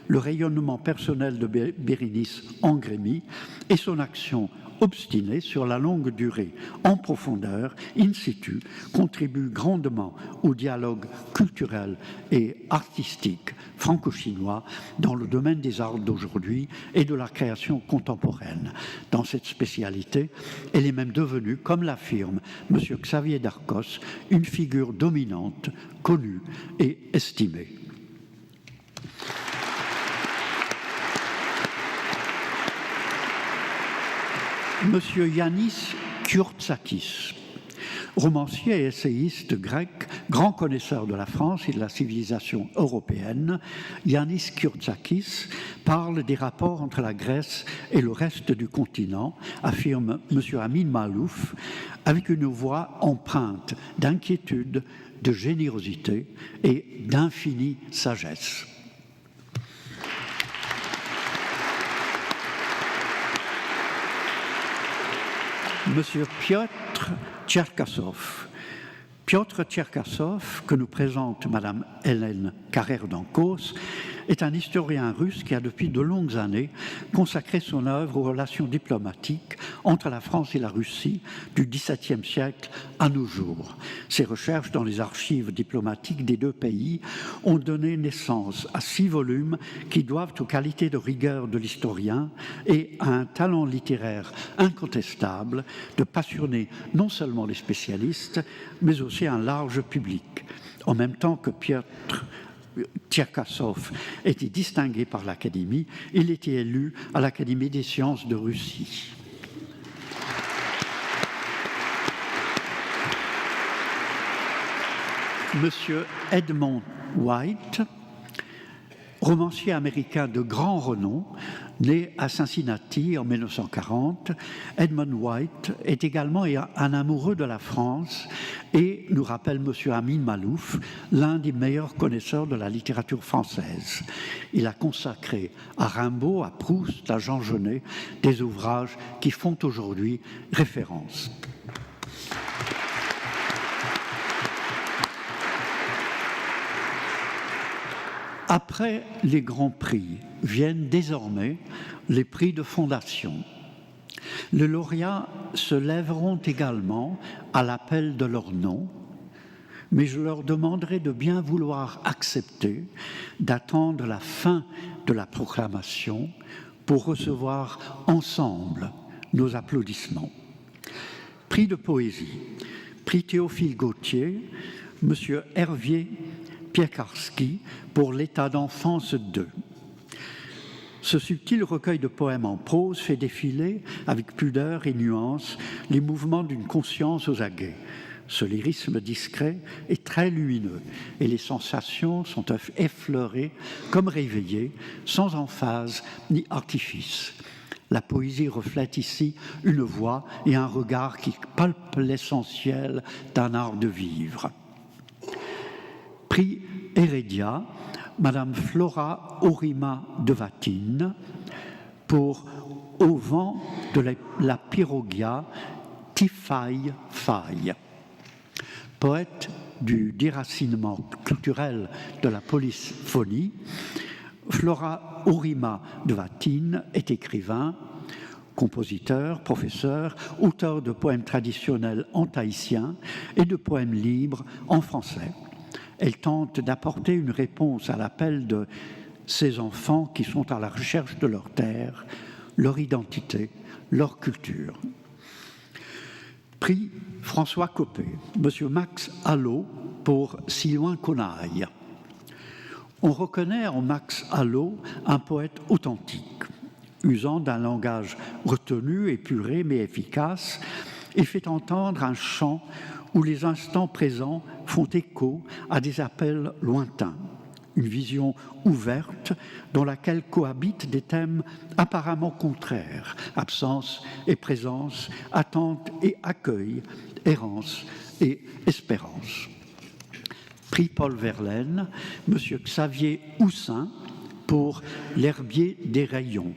Le rayonnement personnel de Bérénice Angremy et son action obstinée sur la longue durée, en profondeur, in situ, contribuent grandement au dialogue culturel et artistique franco-chinois dans le domaine des arts d'aujourd'hui et de la création contemporaine. Dans cette spécialité, elle est même devenue, comme l'affirme M. Xavier Darcos, une figure dominante, connue et estimée. Monsieur Yannis Kurtsakis, romancier et essayiste grec, grand connaisseur de la France et de la civilisation européenne, Yannis Kurtsakis parle des rapports entre la Grèce et le reste du continent, affirme monsieur Amin Malouf, avec une voix empreinte d'inquiétude, de générosité et d'infinie sagesse. Monsieur Piotr Tcherkassov. Piotr Tcherkassov, que nous présente Madame Hélène Carrère-d'Ancos, est un historien russe qui a depuis de longues années consacré son œuvre aux relations diplomatiques entre la France et la Russie du XVIIe siècle à nos jours. Ses recherches dans les archives diplomatiques des deux pays ont donné naissance à 6 volumes qui doivent aux qualités de rigueur de l'historien et à un talent littéraire incontestable de passionner non seulement les spécialistes, mais aussi un large public. En même temps que Piotr Tcherkassov était distingué par l'Académie, il était élu à l'Académie des sciences de Russie. Monsieur Edmond White, Romancier américain de grand renom, né à Cincinnati en 1940, Edmund White est également un amoureux de la France et, nous rappelle M. Amin Malouf, l'un des meilleurs connaisseurs de la littérature française. Il a consacré à Rimbaud, à Proust, à Jean Genet, des ouvrages qui font aujourd'hui référence. Après les grands prix viennent désormais les prix de fondation. Les lauréats se lèveront également à l'appel de leur nom, mais je leur demanderai de bien vouloir accepter d'attendre la fin de la proclamation pour recevoir ensemble nos applaudissements. Prix de poésie, prix Théophile Gautier, M. Hervier Piekarski pour L'état d'enfance 2. Ce subtil recueil de poèmes en prose fait défiler, avec pudeur et nuance, les mouvements d'une conscience aux aguets. Ce lyrisme discret est très lumineux et les sensations sont effleurées comme réveillées, sans emphase ni artifice. La poésie reflète ici une voix et un regard qui palpent l'essentiel d'un art de vivre. Prix Heredia, Madame Flora Orima de Vatine pour Au vent de la Pirogia Tifaï Faï. Poète du déracinement culturel de la polyphonie, Flora Orima de Vatine est écrivain, compositeur, professeur, auteur de poèmes traditionnels en tahitien et de poèmes libres en français. Elle tente d'apporter une réponse à l'appel de ces enfants qui sont à la recherche de leur terre, leur identité, leur culture. Prix François Copé, M. Max Allot pour Si loin qu'on aille. On reconnaît en Max Allot un poète authentique, usant d'un langage retenu, épuré mais efficace, et fait entendre un chant où les instants présents font écho à des appels lointains, une vision ouverte dans laquelle cohabitent des thèmes apparemment contraires, absence et présence, attente et accueil, errance et espérance. Prix Paul Verlaine, M. Xavier Houssin pour L'herbier des rayons.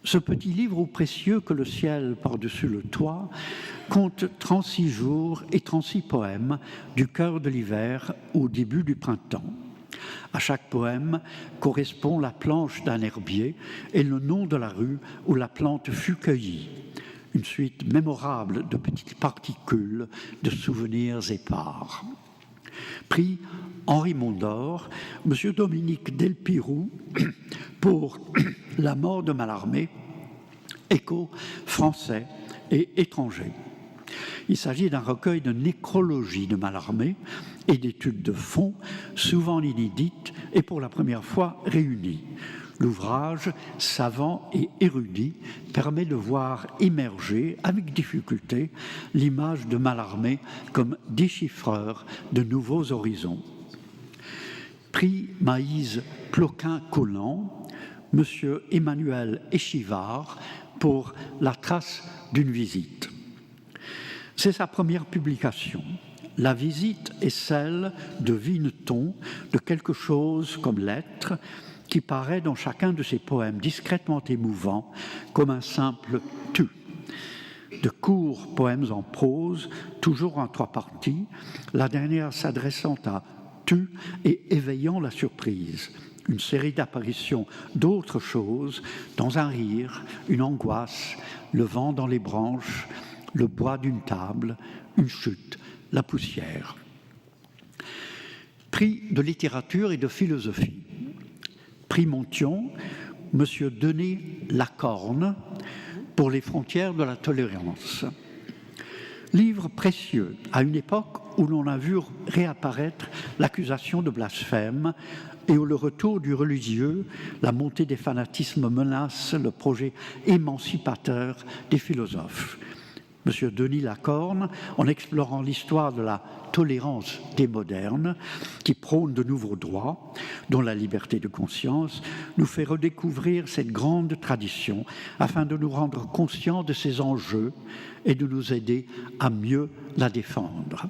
Ce petit livre précieux que le ciel par-dessus le toit compte 36 jours et 36 poèmes du cœur de l'hiver au début du printemps. À chaque poème correspond la planche d'un herbier et le nom de la rue où la plante fut cueillie. Une suite mémorable de petites particules, de souvenirs épars. Prix Henri Mondor, M. Dominique Delpirou pour La mort de Mallarmé, écho français et étranger. Il s'agit d'un recueil de nécrologie de Mallarmé et d'études de fond, souvent inédites et pour la première fois réunies. L'ouvrage, savant et érudit, permet de voir émerger avec difficulté l'image de Mallarmé comme déchiffreur de nouveaux horizons. Prix Maïse Ploquin-Collant, M. Emmanuel Échivard pour La trace d'une visite. C'est sa première publication. La visite est celle devine-t-on de quelque chose comme l'être qui paraît dans chacun de ses poèmes discrètement émouvant comme un simple « tu ». De courts poèmes en prose, toujours en 3 parties, la dernière s'adressant à « tu » et éveillant la surprise. Une série d'apparitions d'autres choses, dans un rire, une angoisse, le vent dans les branches, le bois d'une table, une chute, la poussière. Prix de littérature et de philosophie. Prix Monthyon, M. Denis Lacorne, pour Les frontières de la tolérance. Livre précieux, à une époque où l'on a vu réapparaître l'accusation de blasphème et où le retour du religieux, la montée des fanatismes menace le projet émancipateur des philosophes. M. Denis Lacorne, en explorant l'histoire de la tolérance des modernes, qui prône de nouveaux droits, dont la liberté de conscience, nous fait redécouvrir cette grande tradition afin de nous rendre conscients de ses enjeux et de nous aider à mieux la défendre.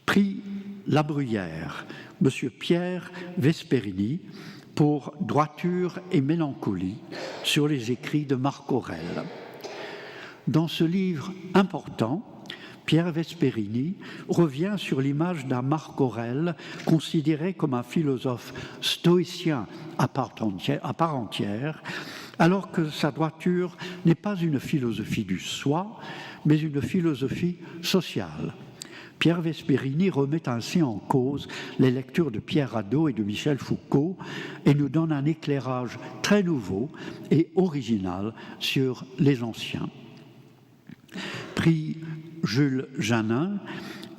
Prix La Bruyère, M. Pierre Vesperini, pour Droiture et mélancolie sur les écrits de Marc Aurèle. Dans ce livre important, Pierre Vesperini revient sur l'image d'un Marc Aurèle considéré comme un philosophe stoïcien à part entière, alors que sa droiture n'est pas une philosophie du soi, mais une philosophie sociale. Pierre Vesperini remet ainsi en cause les lectures de Pierre Hadot et de Michel Foucault et nous donne un éclairage très nouveau et original sur les anciens. Prix Jules Janin,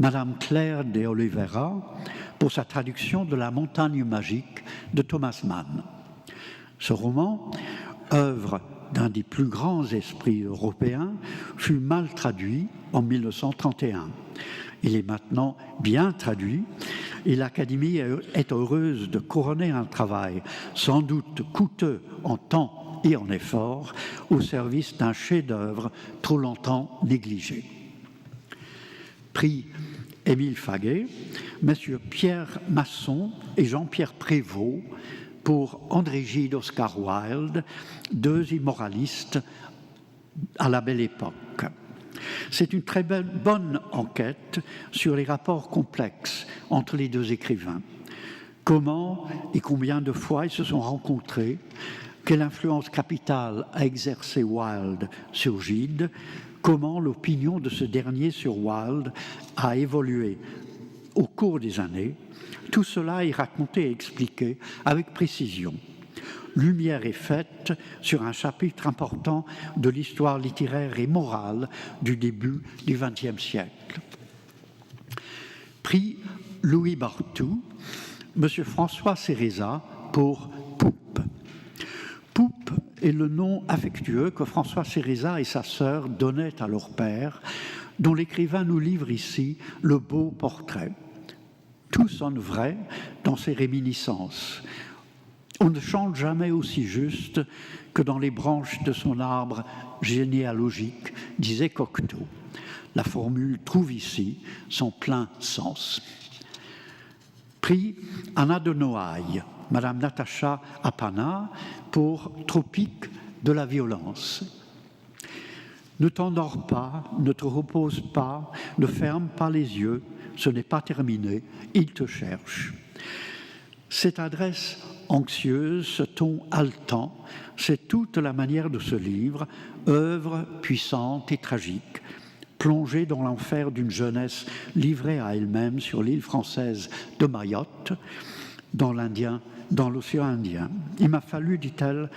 Madame Claire de Oliveira, pour sa traduction de La Montagne magique de Thomas Mann. Ce roman, œuvre d'un des plus grands esprits européens, fut mal traduit en 1931. Il est maintenant bien traduit et l'Académie est heureuse de couronner un travail sans doute coûteux en temps et en effort au service d'un chef-d'œuvre trop longtemps négligé. Prix Émile Faguet, Messieurs Pierre Masson et Jean-Pierre Prévost pour André Gide Oscar Wilde, deux immoralistes à la Belle Époque. C'est une très bonne enquête sur les rapports complexes entre les deux écrivains. Comment et combien de fois ils se sont rencontrés, quelle influence capitale a exercé Wilde sur Gide, comment l'opinion de ce dernier sur Wilde a évolué au cours des années. Tout cela est raconté et expliqué avec précision. Lumière est faite sur un chapitre important de l'histoire littéraire et morale du début du XXe siècle. Prix Louis Barthou, M. François Céreza pour Poupe. Poupe est le nom affectueux que François Céreza et sa sœur donnaient à leur père, dont l'écrivain nous livre ici le beau portrait. Tout sonne vrai dans ses réminiscences. On ne chante jamais aussi juste que dans les branches de son arbre généalogique, disait Cocteau. La formule trouve ici son plein sens. Prix Anna de Noailles, Madame Natacha Apana, pour Tropique de la violence. Ne t'endors pas, ne te repose pas, ne ferme pas les yeux, ce n'est pas terminé, il te cherche. Cette adresse anxieuse, ce ton haletant, c'est toute la manière de ce livre, œuvre puissante et tragique, plongée dans l'enfer d'une jeunesse livrée à elle-même sur l'île française de Mayotte, dans l'océan Indien. Il m'a fallu, dit-elle,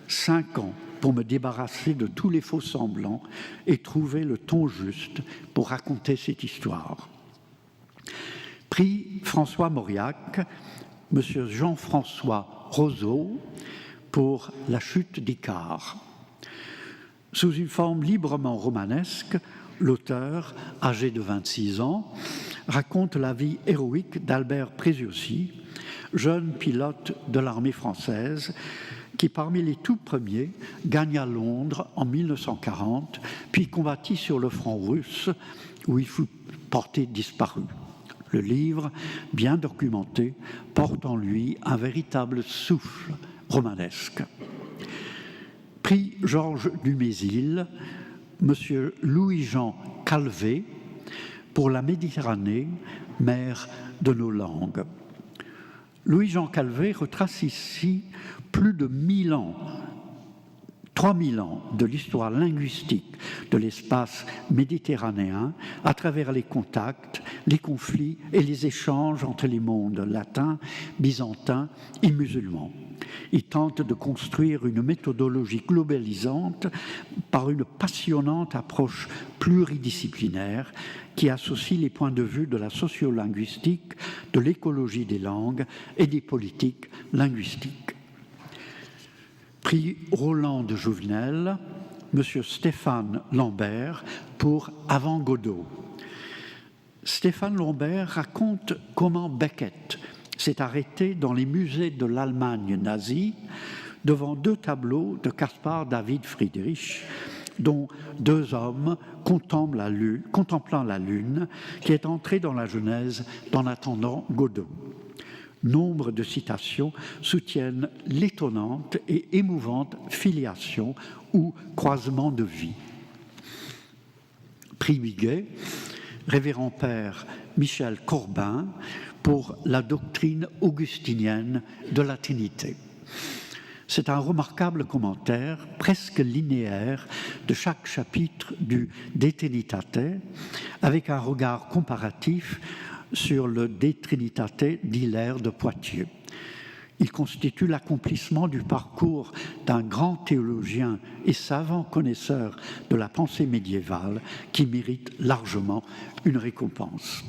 5 ans pour me débarrasser de tous les faux semblants et trouver le ton juste pour raconter cette histoire. Prix François Mauriac, Monsieur Jean-François Roseau pour La chute d'Icare. Sous une forme librement romanesque, l'auteur, âgé de 26 ans, raconte la vie héroïque d'Albert Préziossi, jeune pilote de l'armée française, qui parmi les tout premiers gagna Londres en 1940, puis combattit sur le front russe où il fut porté disparu. Le livre, bien documenté, porte en lui un véritable souffle romanesque. Prix Georges Dumézil, Monsieur Louis-Jean Calvé, pour La Méditerranée, mère de nos langues. Louis-Jean Calvé retrace ici plus de 1000 ans, 3000 ans de l'histoire linguistique de l'espace méditerranéen à travers les contacts, les conflits et les échanges entre les mondes latins, byzantins et musulmans. Il tente de construire une méthodologie globalisante par une passionnante approche pluridisciplinaire qui associe les points de vue de la sociolinguistique, de l'écologie des langues et des politiques linguistiques. Prix Roland de Jouvenel, M. Stéphane Lambert pour Avant Godot. Stéphane Lambert raconte comment Beckett s'est arrêté dans les musées de l'Allemagne nazie devant 2 tableaux de Caspar David Friedrich, dont 2 hommes contemplant la Lune, qui est entrée dans la Genèse en attendant Godot. Nombre de citations soutiennent l'étonnante et émouvante filiation ou croisement de vie. Prix Huyghe, Révérend Père Michel Corbin pour la doctrine augustinienne de la Trinité. C'est un remarquable commentaire, presque linéaire, de chaque chapitre du De Trinitate, avec un regard comparatif sur le De Trinitate d'Hilaire de Poitiers. Il constitue l'accomplissement du parcours d'un grand théologien et savant connaisseur de la pensée médiévale qui mérite largement une récompense.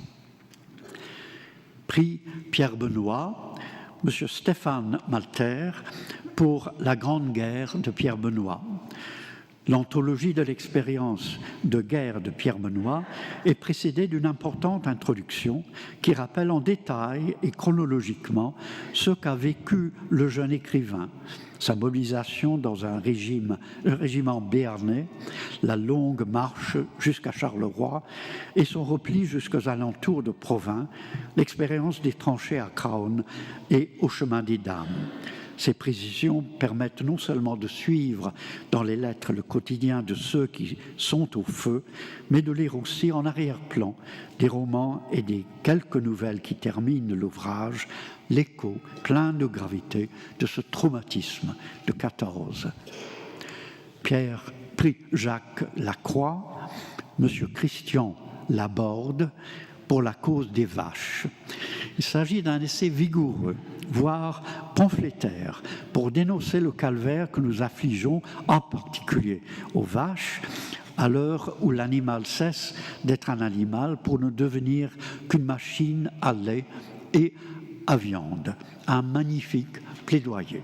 Prix Pierre Benoît, M. Stéphane Malter pour La Grande Guerre de Pierre Benoît. L'anthologie de l'expérience de guerre de Pierre Benoît est précédée d'une importante introduction qui rappelle en détail et chronologiquement ce qu'a vécu le jeune écrivain, sa mobilisation dans un régiment béarnais, la longue marche jusqu'à Charleroi et son repli jusqu'aux alentours de Provins, l'expérience des tranchées à Craonne et au chemin des Dames. Ces précisions permettent non seulement de suivre dans les lettres le quotidien de ceux qui sont au feu, mais de lire aussi en arrière-plan des romans et des quelques nouvelles qui terminent l'ouvrage, l'écho plein de gravité de ce traumatisme de 14. Prix Jacques Lacroix, M. Christian Laborde pour La cause des vaches. Il s'agit d'un essai vigoureux, voire pamphlétaire, pour dénoncer le calvaire que nous affligeons, en particulier aux vaches, à l'heure où l'animal cesse d'être un animal pour ne devenir qu'une machine à lait et à viande. Un magnifique plaidoyer.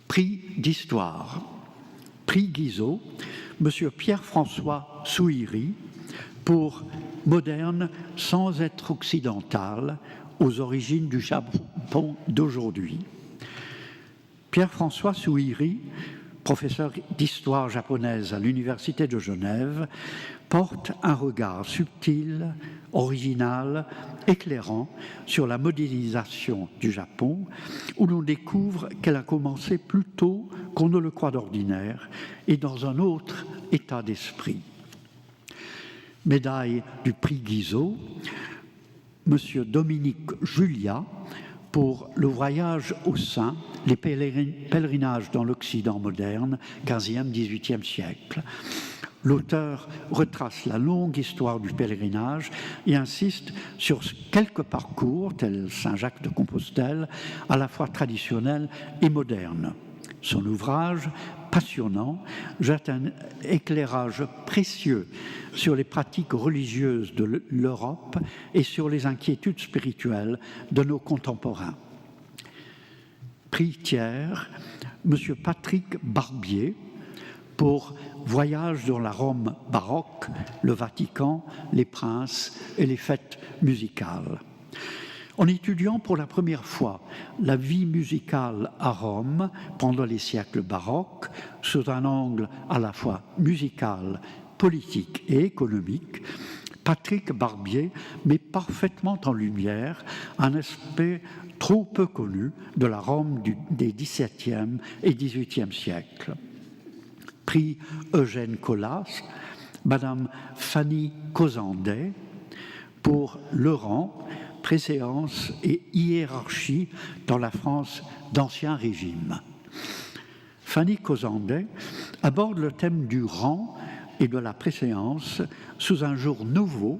Prix d'histoire. Prix Guizot, M. Pierre-François Souiri, pour Moderne sans être occidental, aux origines du Japon d'aujourd'hui. Pierre-François Souiri, professeur d'histoire japonaise à l'Université de Genève, porte un regard subtil, original, éclairant sur la modélisation du Japon, où l'on découvre qu'elle a commencé plus tôt qu'on ne le croit d'ordinaire et dans un autre état d'esprit. Médaille du prix Guizot, M. Dominique Julia pour Le voyage au sein, les pèlerinages dans l'Occident moderne, 15e, 18e siècle. L'auteur retrace la longue histoire du pèlerinage et insiste sur quelques parcours, tels Saint-Jacques de Compostelle, à la fois traditionnels et modernes. Son ouvrage, passionnant, jette un éclairage précieux sur les pratiques religieuses de l'Europe et sur les inquiétudes spirituelles de nos contemporains. Prix Thiers, M. Patrick Barbier, pour Voyage dans la Rome baroque, le Vatican, les princes et les fêtes musicales. En étudiant pour la première fois la vie musicale à Rome pendant les siècles baroques, sous un angle à la fois musical, politique et économique, Patrick Barbier met parfaitement en lumière un aspect trop peu connu de la Rome des XVIIe et XVIIIe siècles. Prix Eugène Colas, Madame Fanny Causandet, pour Le rang, préséance et hiérarchie dans la France d'Ancien Régime. Fanny Causandet aborde le thème du rang et de la préséance sous un jour nouveau,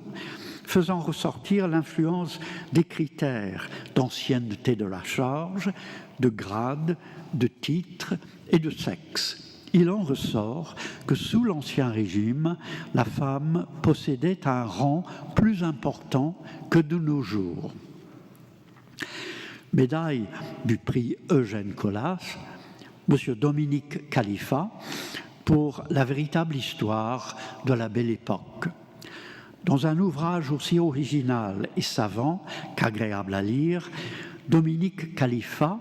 faisant ressortir l'influence des critères d'ancienneté de la charge, de grade, de titre et de sexe. Il en ressort que sous l'Ancien Régime, la femme possédait un rang plus important que de nos jours. Médaille du prix Eugène Colas M. Dominique Khalifa, pour la véritable histoire de la Belle Époque. Dans un ouvrage aussi original et savant qu'agréable à lire, Dominique Khalifa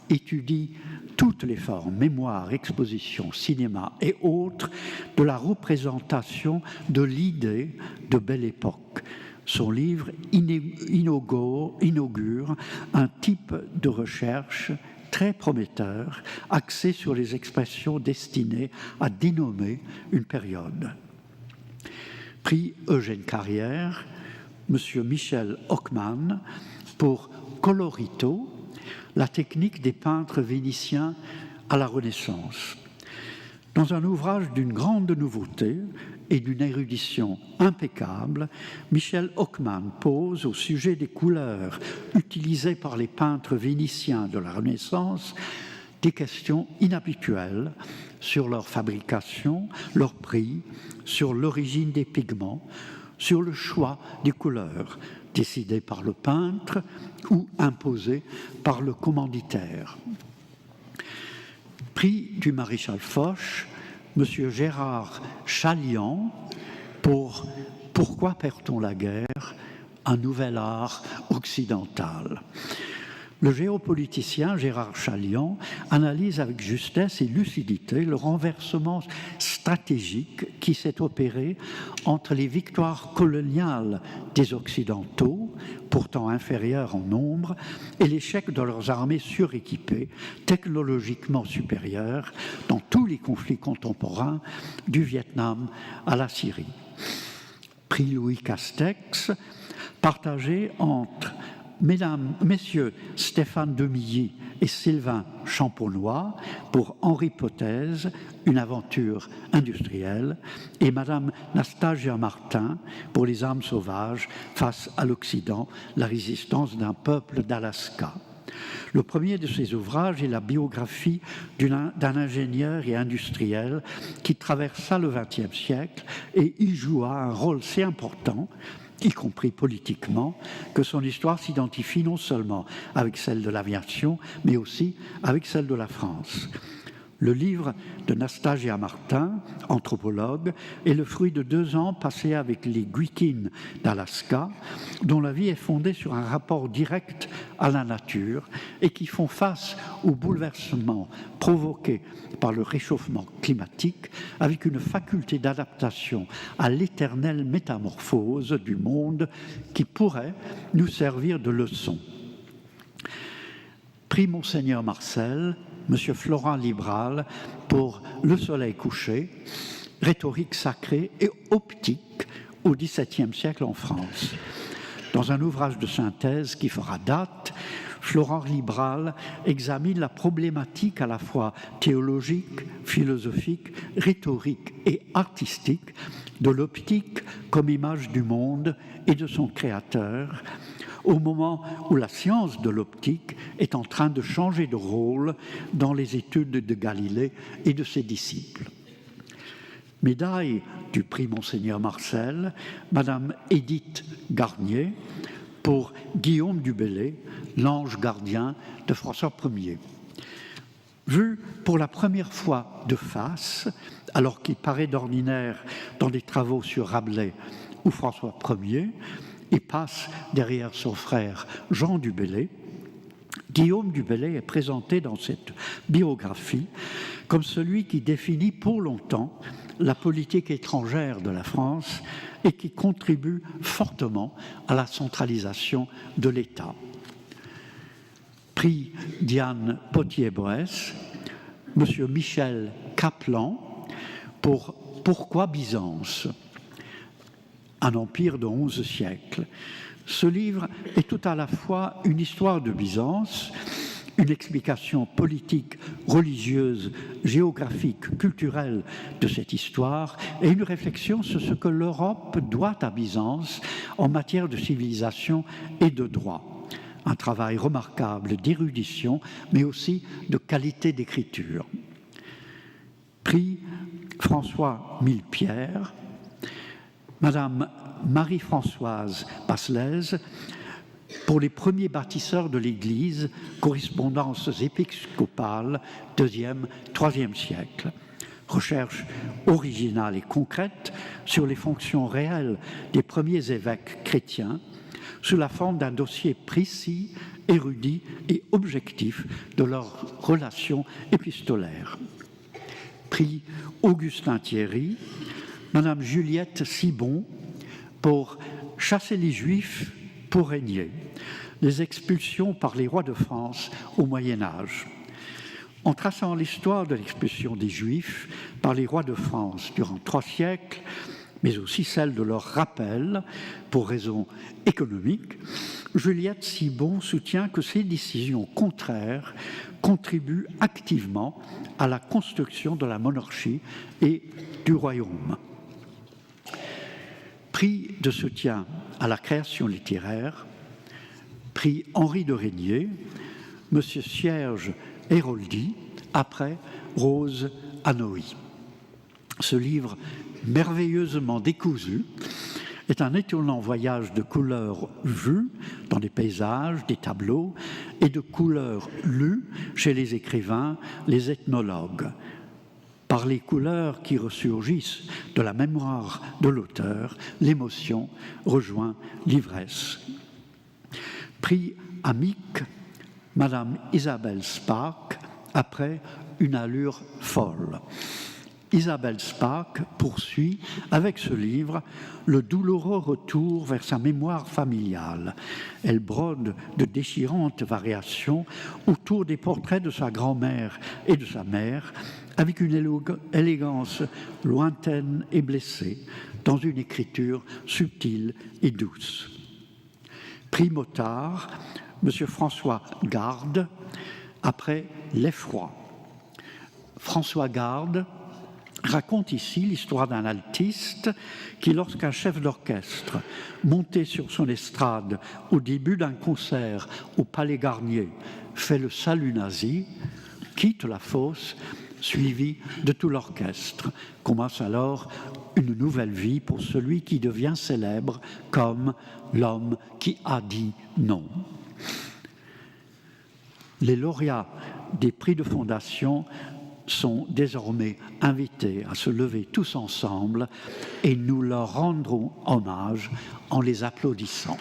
étudie toutes les formes, mémoire, exposition, cinéma et autres, de la représentation de l'idée de Belle Époque. Son livre inaugure un type de recherche très prometteur, axé sur les expressions destinées à dénommer une période. Prix Eugène Carrière, M. Michel Hockmann, pour Colorito, la technique des peintres vénitiens à la Renaissance. Dans un ouvrage d'une grande nouveauté et d'une érudition impeccable, Michel Hockmann pose au sujet des couleurs utilisées par les peintres vénitiens de la Renaissance des questions inhabituelles sur leur fabrication, leur prix, sur l'origine des pigments, sur le choix des couleurs décidées par le peintre ou imposées par le commanditaire. Prix du maréchal Foch, M. Gérard Chaliand, pour Pourquoi perd-on la guerre? Un nouvel art occidental. Le géopoliticien Gérard Chaliand analyse avec justesse et lucidité le renversement stratégique qui s'est opéré entre les victoires coloniales des Occidentaux, pourtant inférieures en nombre, et l'échec de leurs armées suréquipées, technologiquement supérieures, dans tous les conflits contemporains, du Vietnam à la Syrie. Prix Louis Castex, partagé entre Messieurs Stéphane Demilly et Sylvain Champonnois pour Henri Potez, une aventure industrielle, et Madame Nastasia Martin pour Les âmes sauvages face à l'Occident, la résistance d'un peuple d'Alaska. Le premier de ces ouvrages est la biographie d'un ingénieur et industriel qui traversa le XXe siècle et y joua un rôle si important, y compris politiquement, que son histoire s'identifie non seulement avec celle de l'aviation, mais aussi avec celle de la France. Le livre de Nastasia Martin, anthropologue, est le fruit de 2 ans passés avec les Gwikin d'Alaska, dont la vie est fondée sur un rapport direct à la nature et qui font face aux bouleversements provoqués par le réchauffement climatique avec une faculté d'adaptation à l'éternelle métamorphose du monde qui pourrait nous servir de leçon. Prix Monseigneur Marcel, M. Florent Libral pour Le soleil couché, rhétorique sacrée et optique au XVIIe siècle en France. Dans un ouvrage de synthèse qui fera date, Florent Libral examine la problématique à la fois théologique, philosophique, rhétorique et artistique de l'optique comme image du monde et de son créateur, au moment où la science de l'optique est en train de changer de rôle dans les études de Galilée et de ses disciples. Médaille du prix Monseigneur Marcel, Madame Édith Garnier, pour Guillaume du Bellay, l'ange gardien de François Ier. Vu pour la première fois de face, alors qu'il paraît d'ordinaire dans des travaux sur Rabelais ou François Ier, et passe derrière son frère Jean du Bellay, Guillaume du Bellay est présenté dans cette biographie comme celui qui définit pour longtemps la politique étrangère de la France et qui contribue fortement à la centralisation de l'État. Prix Diane Potier-Bress, M. Michel Kaplan pour Pourquoi Byzance ? Un empire de 11 siècles. Ce livre est tout à la fois une histoire de Byzance, une explication politique, religieuse, géographique, culturelle de cette histoire et une réflexion sur ce que l'Europe doit à Byzance en matière de civilisation et de droit. Un travail remarquable d'érudition, mais aussi de qualité d'écriture. Prix François Millepierre, Madame Marie-Françoise Passelez pour les premiers bâtisseurs de l'Église, correspondances épiscopales, 2e, 3e siècle. Recherche originale et concrète sur les fonctions réelles des premiers évêques chrétiens, sous la forme d'un dossier précis, érudit et objectif de leurs relations épistolaires. Prix Augustin Thierry, Madame Juliette Sibon, pour Chasser les Juifs pour régner, les expulsions par les rois de France au Moyen-Âge. En traçant l'histoire de l'expulsion des Juifs par les rois de France durant 3 siècles, mais aussi celle de leur rappel pour raisons économiques, Juliette Sibon soutient que ces décisions contraires contribuent activement à la construction de la monarchie et du royaume. Prix de soutien à la création littéraire, prix Henri de Régnier, M. Cierge Héroldi, après Rose Hanoï. Ce livre merveilleusement décousu est un étonnant voyage de couleurs vues dans des paysages, des tableaux, et de couleurs lues chez les écrivains, les ethnologues. Par les couleurs qui ressurgissent de la mémoire de l'auteur, l'émotion rejoint l'ivresse. Prix Amique, Madame Isabelle Spaak, après Une allure folle. Isabelle Spaak poursuit avec ce livre le douloureux retour vers sa mémoire familiale. Elle brode de déchirantes variations autour des portraits de sa grand-mère et de sa mère, avec une élégance lointaine et blessée, dans une écriture subtile et douce. Prix Motard, M. François Garde, après L'Effroi. François Garde raconte ici l'histoire d'un altiste qui, lorsqu'un chef d'orchestre, monté sur son estrade au début d'un concert au Palais Garnier, fait le salut nazi, quitte la fosse, suivi de tout l'orchestre. Commence alors une nouvelle vie pour celui qui devient célèbre comme l'homme qui a dit non. Les lauréats des prix de fondation sont désormais invités à se lever tous ensemble et nous leur rendrons hommage en les applaudissant.